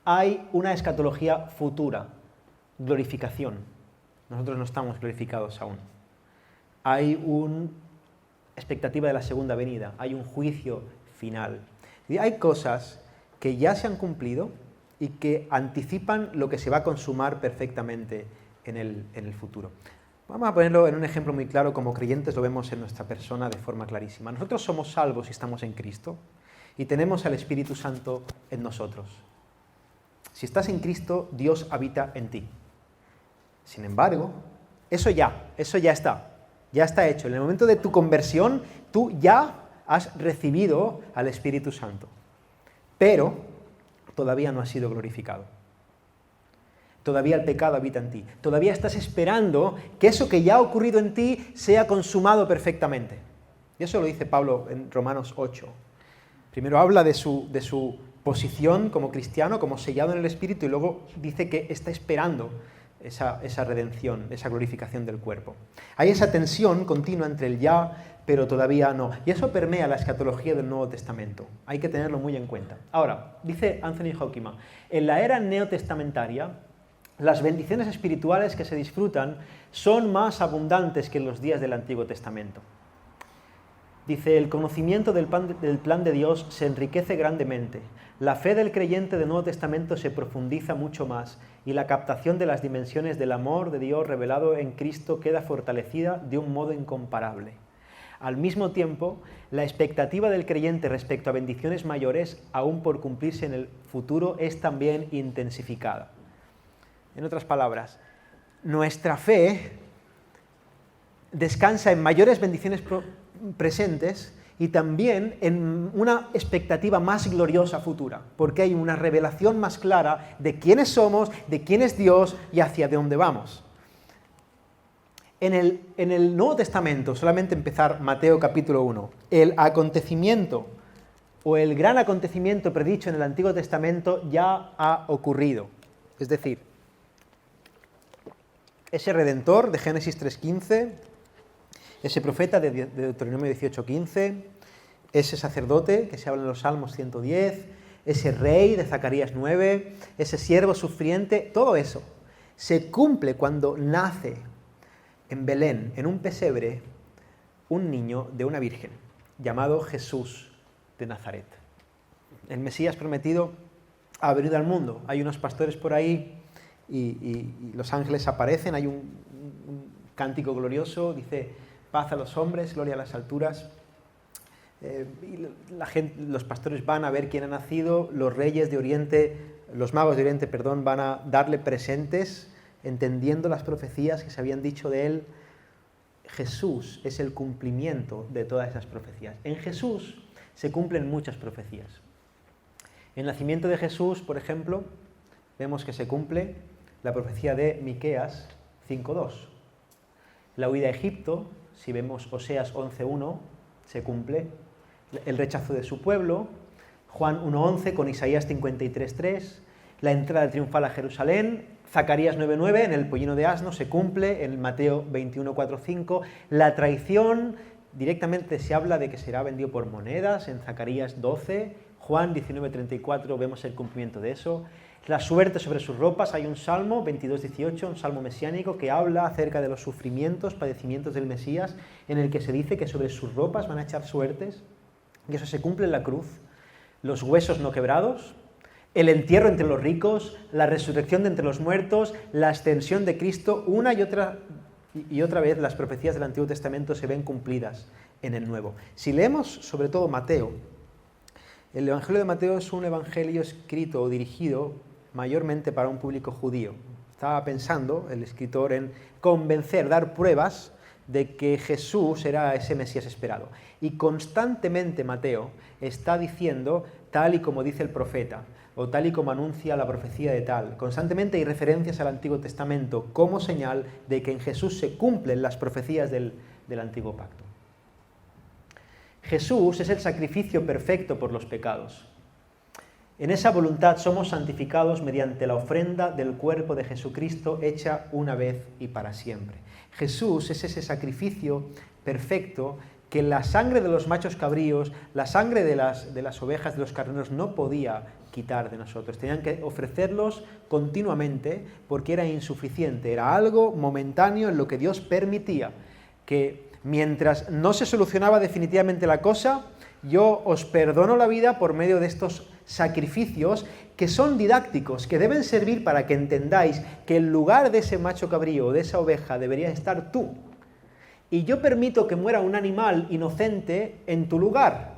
hay una escatología futura, glorificación. Nosotros no estamos glorificados aún. Hay una expectativa de la segunda venida, hay un juicio final. Y hay cosas que ya se han cumplido y que anticipan lo que se va a consumar perfectamente en el futuro. Vamos a ponerlo en un ejemplo muy claro, como creyentes lo vemos en nuestra persona de forma clarísima. Nosotros somos salvos y estamos en Cristo y tenemos al Espíritu Santo en nosotros. Si estás en Cristo, Dios habita en ti. Sin embargo, eso ya está hecho. En el momento de tu conversión, tú ya has recibido al Espíritu Santo, pero todavía no has sido glorificado. Todavía el pecado habita en ti. Todavía estás esperando que eso que ya ha ocurrido en ti sea consumado perfectamente. Y eso lo dice Pablo en Romanos 8. Primero habla de su posición como cristiano, como sellado en el Espíritu, y luego dice que está esperando esa redención, esa glorificación del cuerpo. Hay esa tensión continua entre el ya, pero todavía no. Y eso permea la escatología del Nuevo Testamento. Hay que tenerlo muy en cuenta. Ahora, dice Anthony Hoekema, en la era neotestamentaria, las bendiciones espirituales que se disfrutan son más abundantes que en los días del Antiguo Testamento. Dice, el conocimiento del plan de Dios se enriquece grandemente. La fe del creyente del Nuevo Testamento se profundiza mucho más y la captación de las dimensiones del amor de Dios revelado en Cristo queda fortalecida de un modo incomparable. Al mismo tiempo, la expectativa del creyente respecto a bendiciones mayores, aún por cumplirse en el futuro, es también intensificada. En otras palabras, nuestra fe descansa en mayores bendiciones presentes y también en una expectativa más gloriosa futura, porque hay una revelación más clara de quiénes somos, de quién es Dios y hacia dónde vamos. En el Nuevo Testamento, solamente empezar Mateo capítulo 1, el acontecimiento o el gran acontecimiento predicho en el Antiguo Testamento ya ha ocurrido. Es decir, ese Redentor de Génesis 3.15, ese profeta de Deuteronomio 18.15, ese sacerdote que se habla en los Salmos 110, ese rey de Zacarías 9, ese siervo sufriente, todo eso se cumple cuando nace en Belén, en un pesebre, un niño de una virgen, llamado Jesús de Nazaret. El Mesías prometido ha venido al mundo. Hay unos pastores por ahí y los ángeles aparecen, hay un cántico glorioso, dice, paz a los hombres, gloria a las alturas. Y los pastores van a ver quién ha nacido, los magos de Oriente, van a darle presentes, entendiendo las profecías que se habían dicho de él. Jesús es el cumplimiento de todas esas profecías. En Jesús se cumplen muchas profecías. En el nacimiento de Jesús, por ejemplo, vemos que se cumple la profecía de Miqueas 5.2. La huida a Egipto, si vemos Oseas 11.1, se cumple. El rechazo de su pueblo, Juan 1.11 con Isaías 53.3, la entrada triunfal a Jerusalén, Zacarías 9.9, en el pollino de asno se cumple, en Mateo 21.4.5, la traición, directamente se habla de que será vendido por monedas, en Zacarías 12, Juan 19.34 vemos el cumplimiento de eso, la suerte sobre sus ropas, hay un salmo 22.18, un salmo mesiánico que habla acerca de los sufrimientos, padecimientos del Mesías, en el que se dice que sobre sus ropas van a echar suertes, y eso se cumple en la cruz, los huesos no quebrados, el entierro entre los ricos, la resurrección de entre los muertos, la ascensión de Cristo, una y otra vez las profecías del Antiguo Testamento se ven cumplidas en el Nuevo. Si leemos sobre todo Mateo, el Evangelio de Mateo es un evangelio escrito o dirigido mayormente para un público judío. Estaba pensando el escritor en convencer, dar pruebas de que Jesús era ese Mesías esperado. Y constantemente Mateo está diciendo tal y como dice el profeta, o tal y como anuncia la profecía de tal. Constantemente hay referencias al Antiguo Testamento como señal de que en Jesús se cumplen las profecías del Antiguo Pacto. Jesús es el sacrificio perfecto por los pecados. En esa voluntad somos santificados mediante la ofrenda del cuerpo de Jesucristo hecha una vez y para siempre. Jesús es ese sacrificio perfecto que la sangre de los machos cabríos, la sangre de las ovejas, de los carneros, no podía quitar de nosotros. Tenían que ofrecerlos continuamente porque era insuficiente, era algo momentáneo en lo que Dios permitía, que mientras no se solucionaba definitivamente la cosa, yo os perdono la vida por medio de estos sacrificios que son didácticos, que deben servir para que entendáis que en lugar de ese macho cabrío o de esa oveja deberías estar tú. Y yo permito que muera un animal inocente en tu lugar.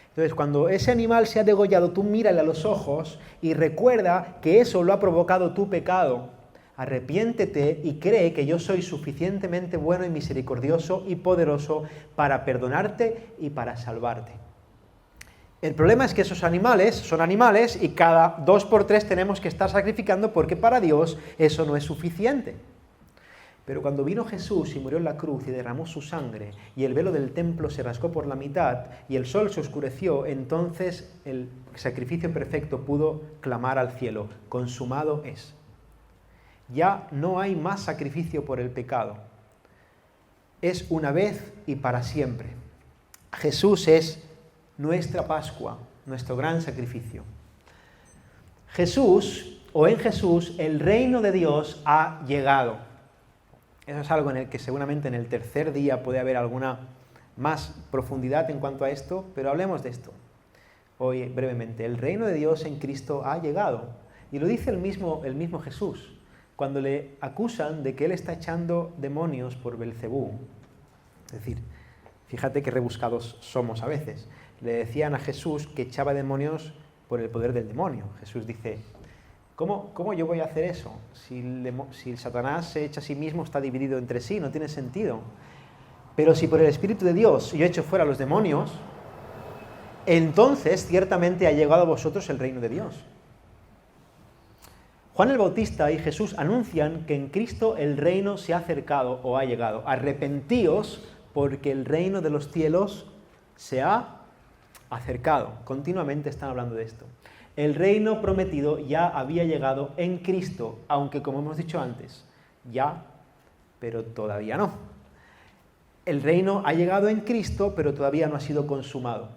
Entonces, cuando ese animal se ha degollado, tú mírale a los ojos y recuerda que eso lo ha provocado tu pecado. Arrepiéntete y cree que yo soy suficientemente bueno y misericordioso y poderoso para perdonarte y para salvarte. El problema es que esos animales son animales y cada 2 por 3 tenemos que estar sacrificando porque para Dios eso no es suficiente. Pero cuando vino Jesús y murió en la cruz y derramó su sangre y el velo del templo se rasgó por la mitad y el sol se oscureció, entonces el sacrificio perfecto pudo clamar al cielo: consumado es. Ya no hay más sacrificio por el pecado. Es una vez y para siempre. Jesús es nuestra Pascua, nuestro gran sacrificio. Jesús, o en Jesús, el reino de Dios ha llegado. Eso es algo en el que seguramente en el tercer día puede haber alguna más profundidad en cuanto a esto, pero hablemos de esto hoy brevemente. El reino de Dios en Cristo ha llegado. Y lo dice el mismo Jesús, cuando le acusan de que él está echando demonios por Belcebú. Es decir, fíjate qué rebuscados somos a veces. Le decían a Jesús que echaba demonios por el poder del demonio. Jesús dice: ¿Cómo yo voy a hacer eso? Si Satanás se echa a sí mismo, está dividido entre sí, no tiene sentido. Pero si por el Espíritu de Dios yo echo fuera a los demonios, entonces ciertamente ha llegado a vosotros el reino de Dios. Juan el Bautista y Jesús anuncian que en Cristo el reino se ha acercado o ha llegado. Arrepentíos porque el reino de los cielos se ha acercado. Continuamente están hablando de esto. El reino prometido ya había llegado en Cristo, aunque como hemos dicho antes, ya, pero todavía no. El reino ha llegado en Cristo, pero todavía no ha sido consumado.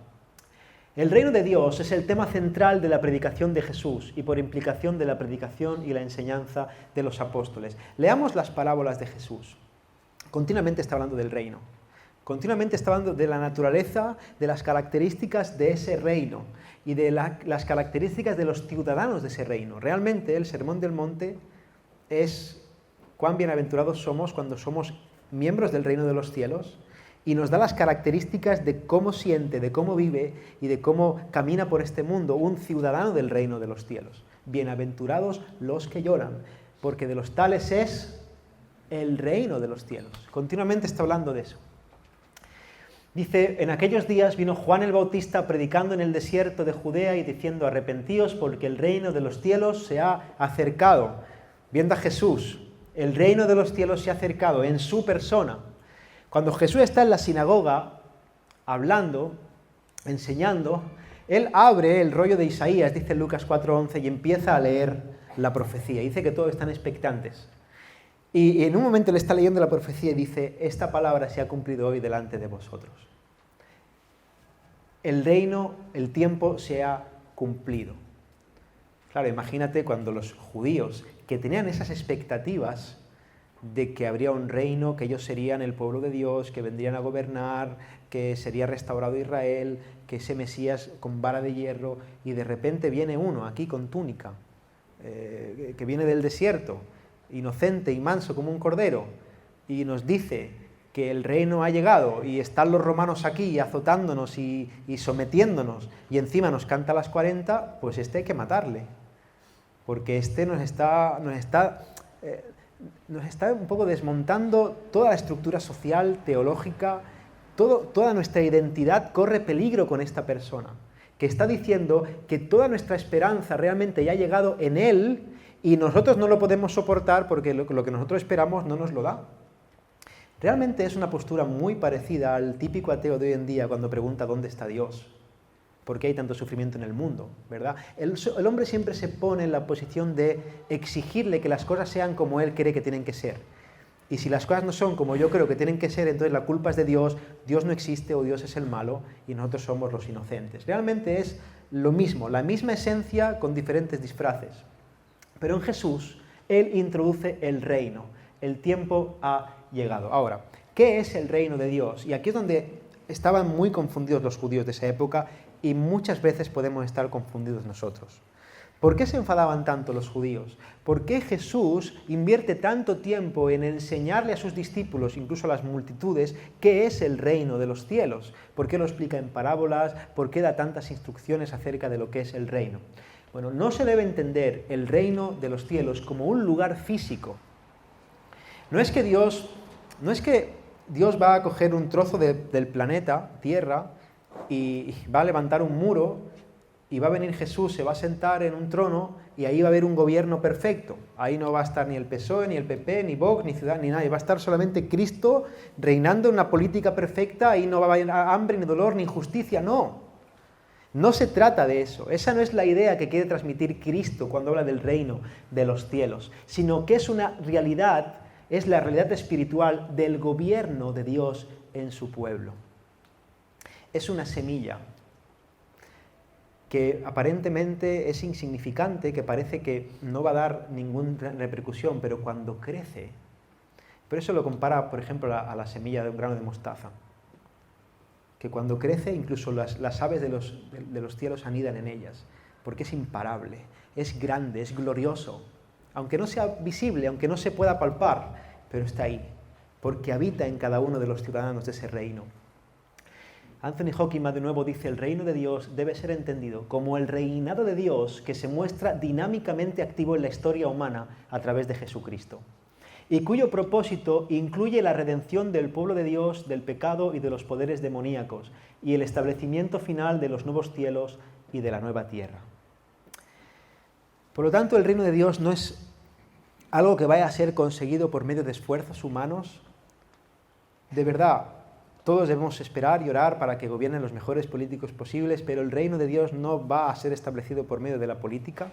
El reino de Dios es el tema central de la predicación de Jesús y por implicación de la predicación y la enseñanza de los apóstoles. Leamos las parábolas de Jesús. Continuamente está hablando del reino. Continuamente está hablando de la naturaleza, de las características de ese reino y de las características de los ciudadanos de ese reino. Realmente el Sermón del Monte es cuán bienaventurados somos cuando somos miembros del reino de los cielos y nos da las características de cómo siente, de cómo vive y de cómo camina por este mundo un ciudadano del reino de los cielos. Bienaventurados los que lloran, porque de los tales es el reino de los cielos. Continuamente está hablando de eso. Dice: en aquellos días vino Juan el Bautista predicando en el desierto de Judea y diciendo: arrepentíos porque el reino de los cielos se ha acercado. Viendo a Jesús, el reino de los cielos se ha acercado en su persona. Cuando Jesús está en la sinagoga, hablando, enseñando, él abre el rollo de Isaías, dice Lucas 4:11, y empieza a leer la profecía. Dice que todos están expectantes. Y en un momento le está leyendo la profecía y dice: esta palabra se ha cumplido hoy delante de vosotros. El reino, el tiempo se ha cumplido. Claro, imagínate cuando los judíos, que tenían esas expectativas de que habría un reino, que ellos serían el pueblo de Dios, que vendrían a gobernar, que sería restaurado Israel, que ese Mesías con vara de hierro, y de repente viene uno aquí con túnica, que viene del desierto, inocente y manso como un cordero, y nos dice que el reino ha llegado y están los romanos aquí azotándonos y sometiéndonos, y encima nos canta las 40, pues este hay que matarle, porque este nos está un poco desmontando toda la estructura social, teológica, toda nuestra identidad corre peligro con esta persona, que está diciendo que toda nuestra esperanza realmente ya ha llegado en él y nosotros no lo podemos soportar porque lo que nosotros esperamos no nos lo da. Realmente es una postura muy parecida al típico ateo de hoy en día cuando pregunta ¿dónde está Dios? ¿Por qué hay tanto sufrimiento en el mundo? ¿Verdad? El hombre siempre se pone en la posición de exigirle que las cosas sean como él cree que tienen que ser. Y si las cosas no son como yo creo que tienen que ser, entonces la culpa es de Dios, Dios no existe o Dios es el malo y nosotros somos los inocentes. Realmente es lo mismo, la misma esencia con diferentes disfraces. Pero en Jesús, Él introduce el reino. El tiempo ha llegado. Ahora, ¿qué es el reino de Dios? Y aquí es donde estaban muy confundidos los judíos de esa época y muchas veces podemos estar confundidos nosotros. ¿Por qué se enfadaban tanto los judíos? ¿Por qué Jesús invierte tanto tiempo en enseñarle a sus discípulos, incluso a las multitudes, qué es el reino de los cielos? ¿Por qué lo explica en parábolas? ¿Por qué da tantas instrucciones acerca de lo que es el reino? Bueno, no se debe entender el reino de los cielos como un lugar físico. No es que Dios va a coger un trozo del planeta, Tierra, y va a levantar un muro, y va a venir Jesús, se va a sentar en un trono, y ahí va a haber un gobierno perfecto. Ahí no va a estar ni el PSOE, ni el PP, ni Vox, ni Ciudad, ni nadie. Va a estar solamente Cristo reinando en una política perfecta, ahí no va a haber hambre, ni dolor, ni injusticia, no. No se trata de eso. Esa no es la idea que quiere transmitir Cristo cuando habla del reino de los cielos, sino que es una realidad, es la realidad espiritual del gobierno de Dios en su pueblo. Es una semilla que aparentemente es insignificante, que parece que no va a dar ninguna repercusión, pero cuando crece, por eso lo compara, por ejemplo, a la semilla de un grano de mostaza, que cuando crece incluso las aves de los cielos anidan en ellas, porque es imparable, es grande, es glorioso, aunque no sea visible, aunque no se pueda palpar, pero está ahí, porque habita en cada uno de los ciudadanos de ese reino. Anthony Hockima de nuevo dice: el reino de Dios debe ser entendido como el reinado de Dios que se muestra dinámicamente activo en la historia humana a través de Jesucristo, y cuyo propósito incluye la redención del pueblo de Dios del pecado y de los poderes demoníacos, y el establecimiento final de los nuevos cielos y de la nueva tierra. Por lo tanto, el reino de Dios no es algo que vaya a ser conseguido por medio de esfuerzos humanos. De verdad, todos debemos esperar y orar para que gobiernen los mejores políticos posibles, pero el reino de Dios no va a ser establecido por medio de la política,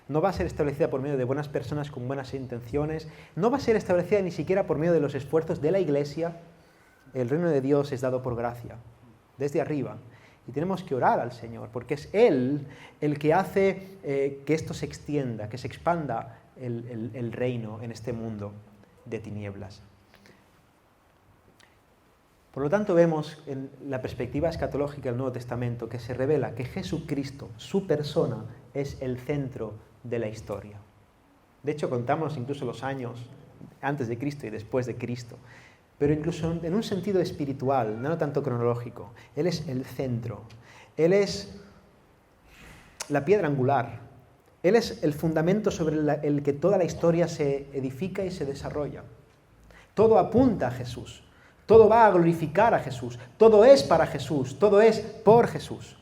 no va a ser establecida por medio de buenas personas con buenas intenciones, no va a ser establecida ni siquiera por medio de los esfuerzos de la Iglesia. El reino de Dios es dado por gracia, desde arriba, y tenemos que orar al Señor, porque es Él el que hace que esto se extienda, que se expanda el reino en este mundo de tinieblas. Por lo tanto, vemos en la perspectiva escatológica del Nuevo Testamento que se revela que Jesucristo, su persona, es el centro de la historia. De hecho, contamos incluso los años antes de Cristo y después de Cristo, pero incluso en un sentido espiritual, no tanto cronológico. Él es el centro, Él es la piedra angular, Él es el fundamento sobre el que toda la historia se edifica y se desarrolla. Todo apunta a Jesús. Todo va a glorificar a Jesús, todo es para Jesús, todo es por Jesús.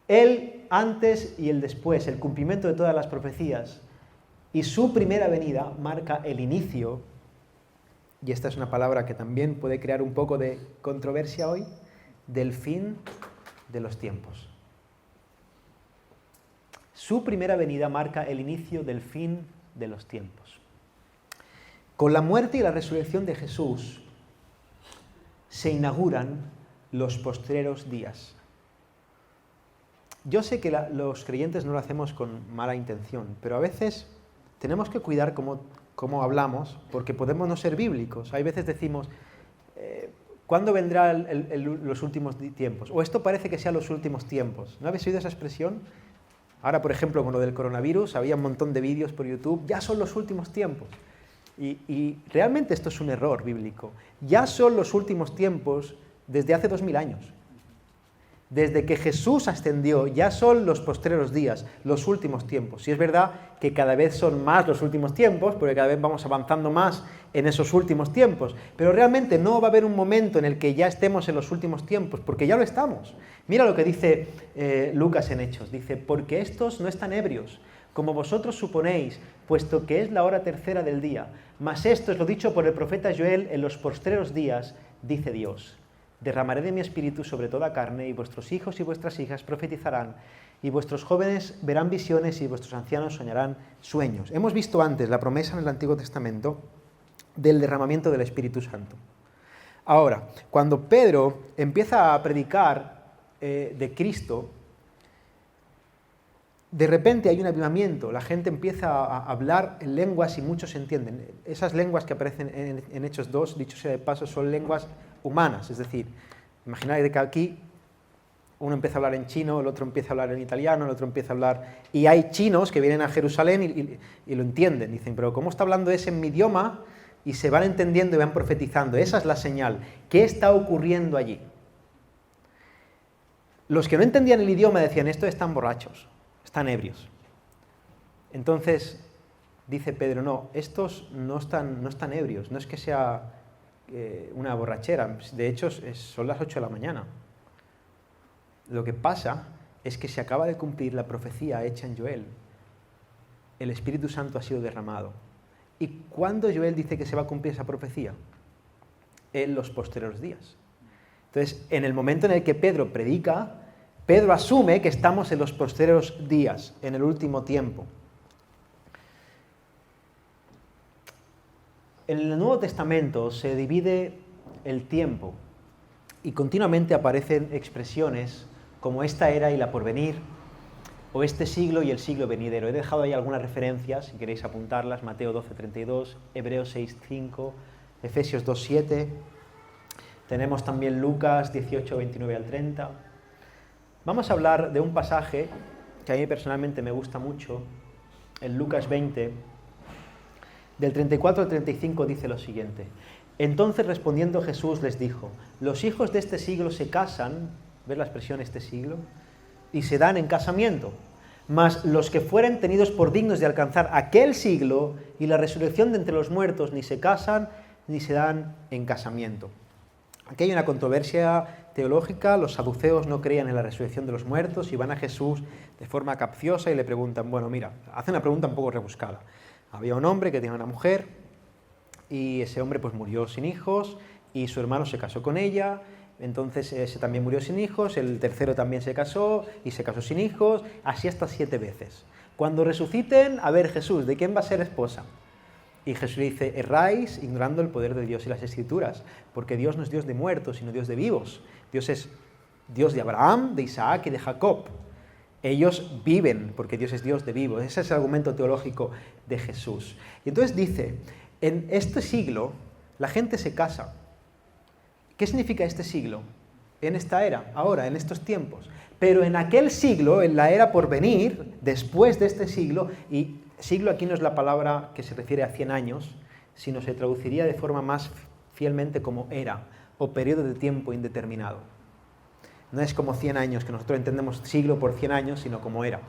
Él antes y el después, el cumplimiento de todas las profecías, y su primera venida marca el inicio, y esta es una palabra que también puede crear un poco de controversia hoy, del fin de los tiempos. Su primera venida marca el inicio del fin de los tiempos. Con la muerte y la resurrección de Jesús, se inauguran los postreros días. Yo sé que los creyentes no lo hacemos con mala intención, pero a veces tenemos que cuidar cómo hablamos, porque podemos no ser bíblicos. Hay veces decimos, ¿cuándo vendrán los últimos tiempos? O esto parece que sean los últimos tiempos. ¿No habéis oído esa expresión? Ahora, por ejemplo, con lo del coronavirus, había un montón de vídeos por YouTube, ya son los últimos tiempos. Y realmente esto es un error bíblico. Ya son los últimos tiempos desde hace 2000 años. Desde que Jesús ascendió, ya son los postreros días, los últimos tiempos. Y es verdad que cada vez son más los últimos tiempos, porque cada vez vamos avanzando más en esos últimos tiempos. Pero realmente no va a haber un momento en el que ya estemos en los últimos tiempos, porque ya lo estamos. Mira lo que dice Lucas en Hechos. Dice, porque estos no están ebrios, como vosotros suponéis, puesto que es la hora tercera del día. Mas esto es lo dicho por el profeta Joel: en los postreros días, dice Dios. Derramaré de mi espíritu sobre toda carne, y vuestros hijos y vuestras hijas profetizarán, y vuestros jóvenes verán visiones, y vuestros ancianos soñarán sueños. Hemos visto antes la promesa en el Antiguo Testamento del derramamiento del Espíritu Santo. Ahora, cuando Pedro empieza a predicar de Cristo, de repente hay un avivamiento, la gente empieza a hablar en lenguas y muchos entienden. Esas lenguas que aparecen en Hechos 2, dicho sea de paso, son lenguas humanas, es decir, imaginad que aquí uno empieza a hablar en chino, el otro empieza a hablar en italiano, el otro empieza a hablar... Y hay chinos que vienen a Jerusalén y lo entienden, dicen, pero ¿cómo está hablando ese en mi idioma? Y se van entendiendo y van profetizando. Esa es la señal. ¿Qué está ocurriendo allí? Los que no entendían el idioma decían, estos están borrachos, están ebrios. Entonces, dice Pedro, no, estos no están ebrios, no es que sea una borrachera, de hecho son las 8 de la mañana. Lo que pasa es que se acaba de cumplir la profecía hecha en Joel. El Espíritu Santo ha sido derramado. ¿Y cuándo Joel dice que se va a cumplir esa profecía? En los posteriores días. Entonces, en el momento en el que Pedro predica, Pedro asume que estamos en los posteriores días, en el último tiempo. En el Nuevo Testamento se divide el tiempo y continuamente aparecen expresiones como esta era y la porvenir, o este siglo y el siglo venidero. He dejado ahí algunas referencias, si queréis apuntarlas, Mateo 12:32, Hebreos 6:5, Efesios 2:7, tenemos también Lucas 18:29 al 30. Vamos a hablar de un pasaje que a mí personalmente me gusta mucho, en Lucas 20, del 34 al 35 dice lo siguiente: entonces respondiendo Jesús les dijo, los hijos de este siglo se casan, ¿ves la expresión este siglo? Y se dan en casamiento, mas los que fueren tenidos por dignos de alcanzar aquel siglo y la resurrección de entre los muertos ni se casan ni se dan en casamiento. Aquí hay una controversia teológica, los saduceos no creían en la resurrección de los muertos y van a Jesús de forma capciosa y le preguntan, bueno, mira, hace una pregunta un poco rebuscada. Había un hombre que tenía una mujer y ese hombre pues murió sin hijos y su hermano se casó con ella. Entonces ese también murió sin hijos, el tercero también se casó y se casó sin hijos, así hasta 7 veces. Cuando resuciten, a ver Jesús, ¿de quién va a ser esposa? Y Jesús le dice, erráis ignorando el poder de Dios y las Escrituras, porque Dios no es Dios de muertos, sino Dios de vivos. Dios es Dios de Abraham, de Isaac y de Jacob. Ellos viven, porque Dios es Dios de vivos. Ese es el argumento teológico de Jesús. Y entonces dice, en este siglo la gente se casa. ¿Qué significa este siglo? En esta era, ahora, en estos tiempos. Pero en aquel siglo, en la era por venir, después de este siglo, y siglo aquí no es la palabra que se refiere a 100 años, sino se traduciría de forma más fielmente como era, o periodo de tiempo indeterminado. No es como 100 años, que nosotros entendemos siglo por 100 años, sino como era.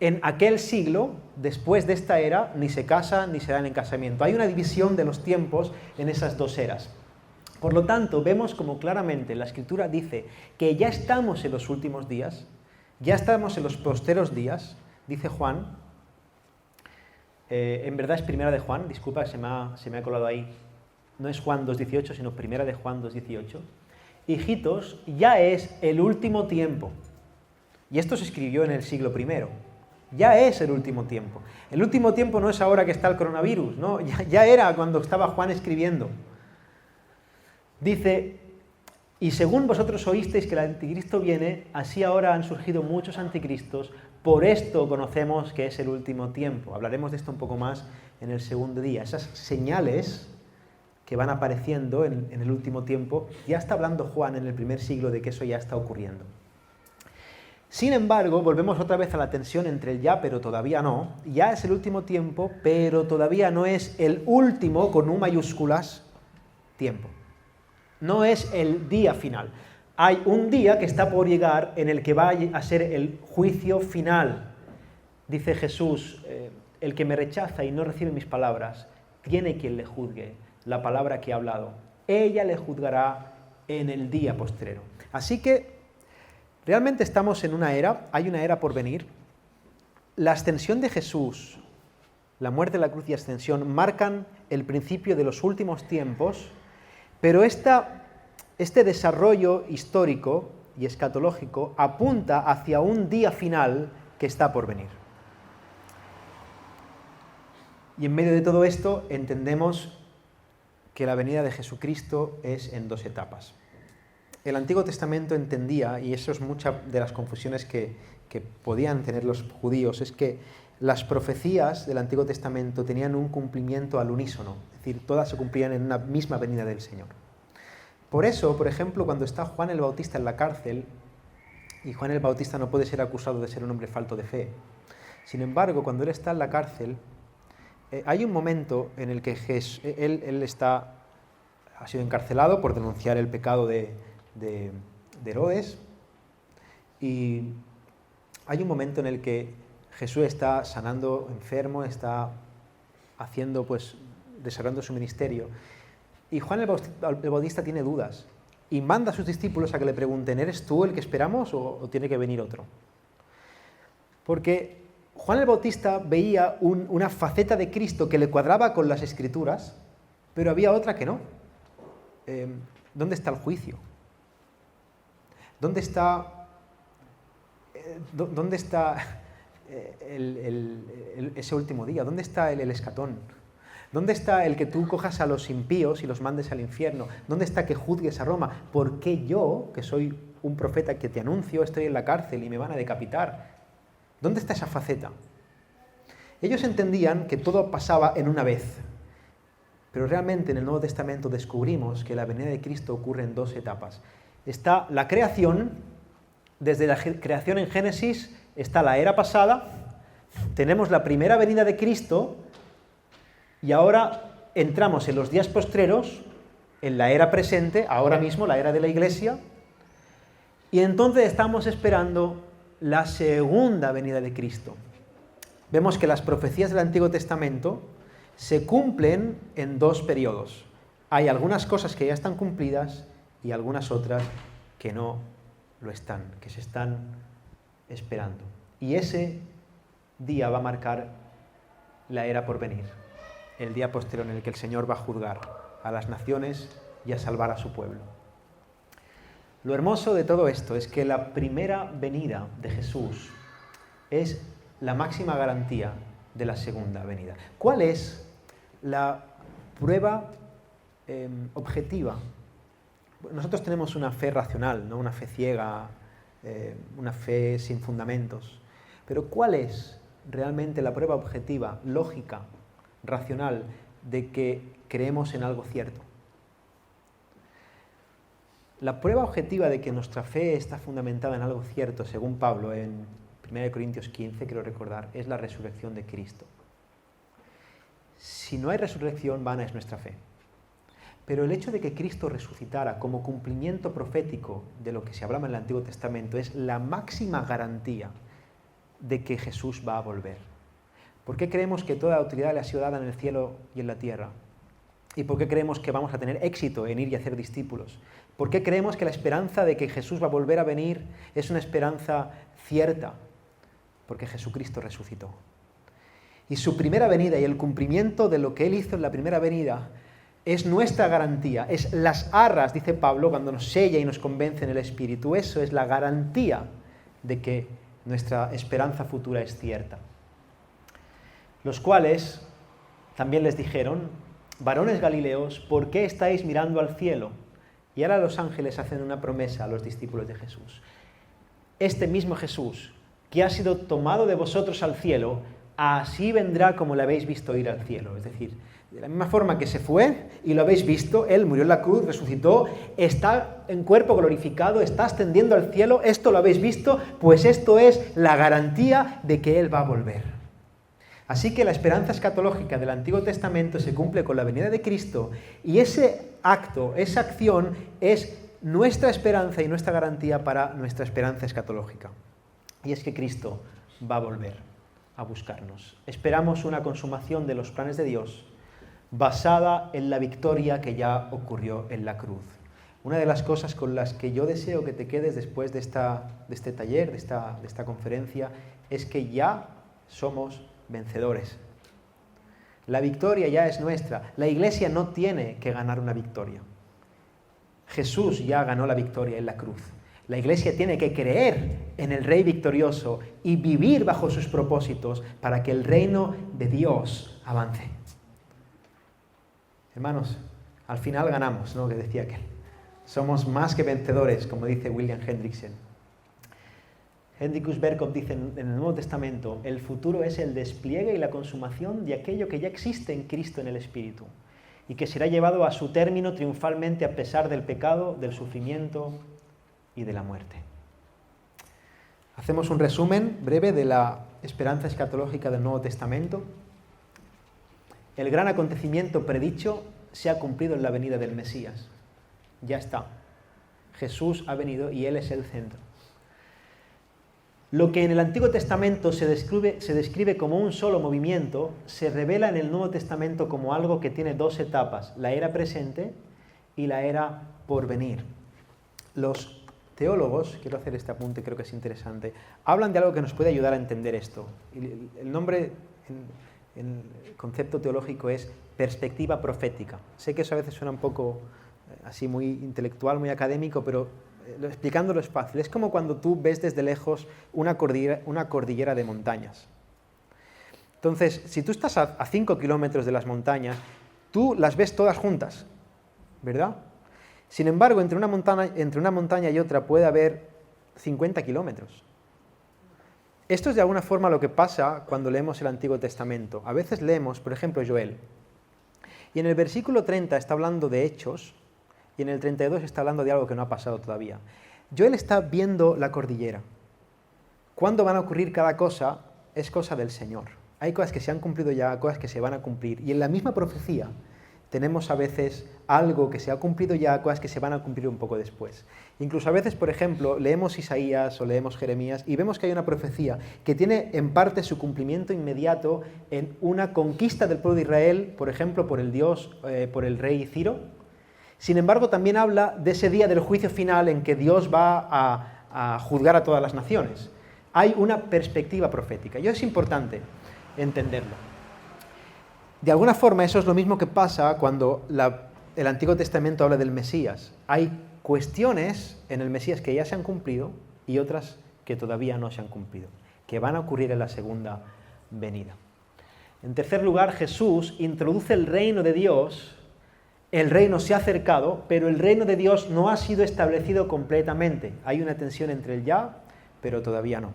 En aquel siglo, después de esta era, ni se casan ni se dan en casamiento. Hay una división de los tiempos en esas dos eras. Por lo tanto, vemos como claramente la Escritura dice que ya estamos en los últimos días, ya estamos en los posteros días, dice Juan, en verdad es primera de Juan, disculpa, se me ha colado ahí, no es Juan 2.18, sino primera de Juan 2.18, hijitos, ya es el último tiempo, y esto se escribió en el siglo I, ya es el último tiempo. El último tiempo no es ahora que está el coronavirus, no, ya era cuando estaba Juan escribiendo. Dice, y según vosotros oísteis que el anticristo viene, así ahora han surgido muchos anticristos, por esto conocemos que es el último tiempo. Hablaremos de esto un poco más en el segundo día. Esas señales que van apareciendo en el último tiempo, ya está hablando Juan en el primer siglo de que eso ya está ocurriendo. Sin embargo, volvemos otra vez a la tensión entre el ya pero todavía no. Ya es el último tiempo, pero todavía no es el último, con U mayúsculas, tiempo. No es el día final. Hay un día que está por llegar en el que va a ser el juicio final. Dice Jesús, el que me rechaza y no recibe mis palabras, tiene quien le juzgue la palabra que ha hablado. Ella le juzgará en el día postrero. Así que realmente estamos en una era, hay una era por venir. La ascensión de Jesús, la muerte, la cruz y ascensión marcan el principio de los últimos tiempos. Pero esta este desarrollo histórico y escatológico apunta hacia un día final que está por venir. Y en medio de todo esto entendemos que la venida de Jesucristo es en dos etapas. El Antiguo Testamento entendía, y eso es mucha de las confusiones que podían tener los judíos, es que las profecías del Antiguo Testamento tenían un cumplimiento al unísono, es decir, todas se cumplían en una misma venida del Señor. Por eso, por ejemplo, cuando está Juan el Bautista en la cárcel, y Juan el Bautista no puede ser acusado de ser un hombre falto de fe, sin embargo, cuando él está en la cárcel, hay un momento en el que él ha sido encarcelado por denunciar el pecado de Herodes, y hay un momento en el que Jesús está sanando enfermo, está desarrollando su ministerio, y Juan el Bautista tiene dudas y manda a sus discípulos a que le pregunten: ¿eres tú el que esperamos o tiene que venir otro? Porque Juan el Bautista veía una faceta de Cristo que le cuadraba con las Escrituras, pero había otra que no. ¿Dónde está el juicio? ¿Dónde está ese último día? ¿Dónde está el escatón? ¿Dónde está el que tú cojas a los impíos y los mandes al infierno? ¿Dónde está que juzgues a Roma? ¿Por qué yo, que soy un profeta que te anuncio, estoy en la cárcel y me van a decapitar? ¿Dónde está esa faceta? Ellos entendían que todo pasaba en una vez, pero realmente en el Nuevo Testamento descubrimos que la venida de Cristo ocurre en dos etapas. Está la creación, desde la creación en Génesis está la era pasada, tenemos la primera venida de Cristo y ahora entramos en los días postreros, en la era presente, ahora mismo la era de la Iglesia, y entonces estamos esperando la segunda venida de Cristo. Vemos que las profecías del Antiguo Testamento se cumplen en dos periodos. Hay algunas cosas que ya están cumplidas y algunas otras que no lo están, que se están esperando. Y ese día va a marcar la era por venir, el día posterior en el que el Señor va a juzgar a las naciones y a salvar a su pueblo. Lo hermoso de todo esto es que la primera venida de Jesús es la máxima garantía de la segunda venida. ¿Cuál es la prueba objetiva? Nosotros tenemos una fe racional, ¿no? Una fe ciega, una fe sin fundamentos. Pero ¿cuál es realmente la prueba objetiva, lógica, racional, de que creemos en algo cierto? La prueba objetiva de que nuestra fe está fundamentada en algo cierto, según Pablo en 1 Corintios 15, quiero recordar, es la resurrección de Cristo. Si no hay resurrección, vana es nuestra fe. Pero el hecho de que Cristo resucitara como cumplimiento profético de lo que se hablaba en el Antiguo Testamento es la máxima garantía de que Jesús va a volver. ¿Por qué creemos que toda autoridad le ha sido dada en el cielo y en la tierra? ¿Y por qué creemos que vamos a tener éxito en ir y hacer discípulos? ¿Por qué creemos que la esperanza de que Jesús va a volver a venir es una esperanza cierta? Porque Jesucristo resucitó. Y su primera venida y el cumplimiento de lo que Él hizo en la primera venida es nuestra garantía, es las arras, dice Pablo, cuando nos sella y nos convence en el Espíritu. Eso es la garantía de que nuestra esperanza futura es cierta. Los cuales también les dijeron: varones galileos, ¿por qué estáis mirando al cielo? Y ahora los ángeles hacen una promesa a los discípulos de Jesús. Este mismo Jesús, que ha sido tomado de vosotros al cielo, así vendrá como le habéis visto ir al cielo. Es decir, de la misma forma que se fue y lo habéis visto, Él murió en la cruz, resucitó, está en cuerpo glorificado, está ascendiendo al cielo, esto lo habéis visto, pues esto es la garantía de que Él va a volver. Así que la esperanza escatológica del Antiguo Testamento se cumple con la venida de Cristo, y ese acto, esa acción es nuestra esperanza y nuestra garantía para nuestra esperanza escatológica. Y es que Cristo va a volver a buscarnos. Esperamos una consumación de los planes de Dios basada en la victoria que ya ocurrió en la cruz. Una de las cosas con las que yo deseo que te quedes después de este taller, de esta conferencia, es que ya somos vencedores. La victoria ya es nuestra. La Iglesia no tiene que ganar una victoria. Jesús ya ganó la victoria en la cruz. La Iglesia tiene que creer en el Rey victorioso y vivir bajo sus propósitos para que el reino de Dios avance. Hermanos, al final ganamos, ¿no? Que decía aquel. Somos más que vencedores, como dice William Hendriksen. Hendrikus Berkov dice en el Nuevo Testamento, el futuro es el despliegue y la consumación de aquello que ya existe en Cristo en el Espíritu y que será llevado a su término triunfalmente a pesar del pecado, del sufrimiento y de la muerte. Hacemos un resumen breve de la esperanza escatológica del Nuevo Testamento. El gran acontecimiento predicho se ha cumplido en la venida del Mesías. Ya está. Jesús ha venido y Él es el centro. Lo que en el Antiguo Testamento se describe como un solo movimiento, se revela en el Nuevo Testamento como algo que tiene dos etapas, la era presente y la era por venir. Los teólogos, quiero hacer este apunte, creo que es interesante, hablan de algo que nos puede ayudar a entender esto. El nombre en el concepto teológico es perspectiva profética. Sé que eso a veces suena un poco así muy intelectual, muy académico, pero explicándolo es fácil. Es como cuando tú ves desde lejos una cordillera de montañas. Entonces, si tú estás a 5 kilómetros de las montañas, tú las ves todas juntas, ¿verdad? Sin embargo, entre una montaña y otra puede haber 50 kilómetros. Esto es de alguna forma lo que pasa cuando leemos el Antiguo Testamento. A veces leemos, por ejemplo, Joel, y en el versículo 30 está hablando de hechos, y en el 32 está hablando de algo que no ha pasado todavía. Joel está viendo la cordillera. ¿Cuándo van a ocurrir cada cosa? Es cosa del Señor. Hay cosas que se han cumplido ya, cosas que se van a cumplir. Y en la misma profecía tenemos a veces algo que se ha cumplido ya, cosas que se van a cumplir un poco después. Incluso a veces, por ejemplo, leemos Isaías o leemos Jeremías y vemos que hay una profecía que tiene en parte su cumplimiento inmediato en una conquista del pueblo de Israel, por ejemplo, por el rey Ciro. Sin embargo, también habla de ese día del juicio final en que Dios va a juzgar a todas las naciones. Hay una perspectiva profética y eso es importante entenderlo. De alguna forma eso es lo mismo que pasa cuando el Antiguo Testamento habla del Mesías. Hay cuestiones en el Mesías que ya se han cumplido y otras que todavía no se han cumplido, que van a ocurrir en la segunda venida. En tercer lugar, Jesús introduce el reino de Dios. El reino se ha acercado, pero el reino de Dios no ha sido establecido completamente. Hay una tensión entre el ya, pero todavía no.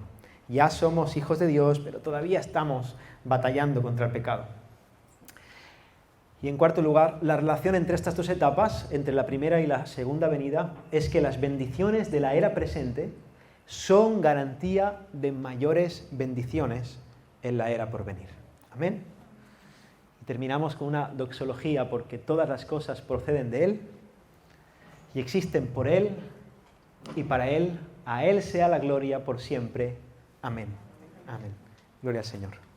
Ya somos hijos de Dios, pero todavía estamos batallando contra el pecado. Y en cuarto lugar, la relación entre estas dos etapas, entre la primera y la segunda venida, es que las bendiciones de la era presente son garantía de mayores bendiciones en la era por venir. Amén. Terminamos con una doxología, porque todas las cosas proceden de Él y existen por Él y para Él. A Él sea la gloria por siempre. Amén. Amén. Gloria al Señor.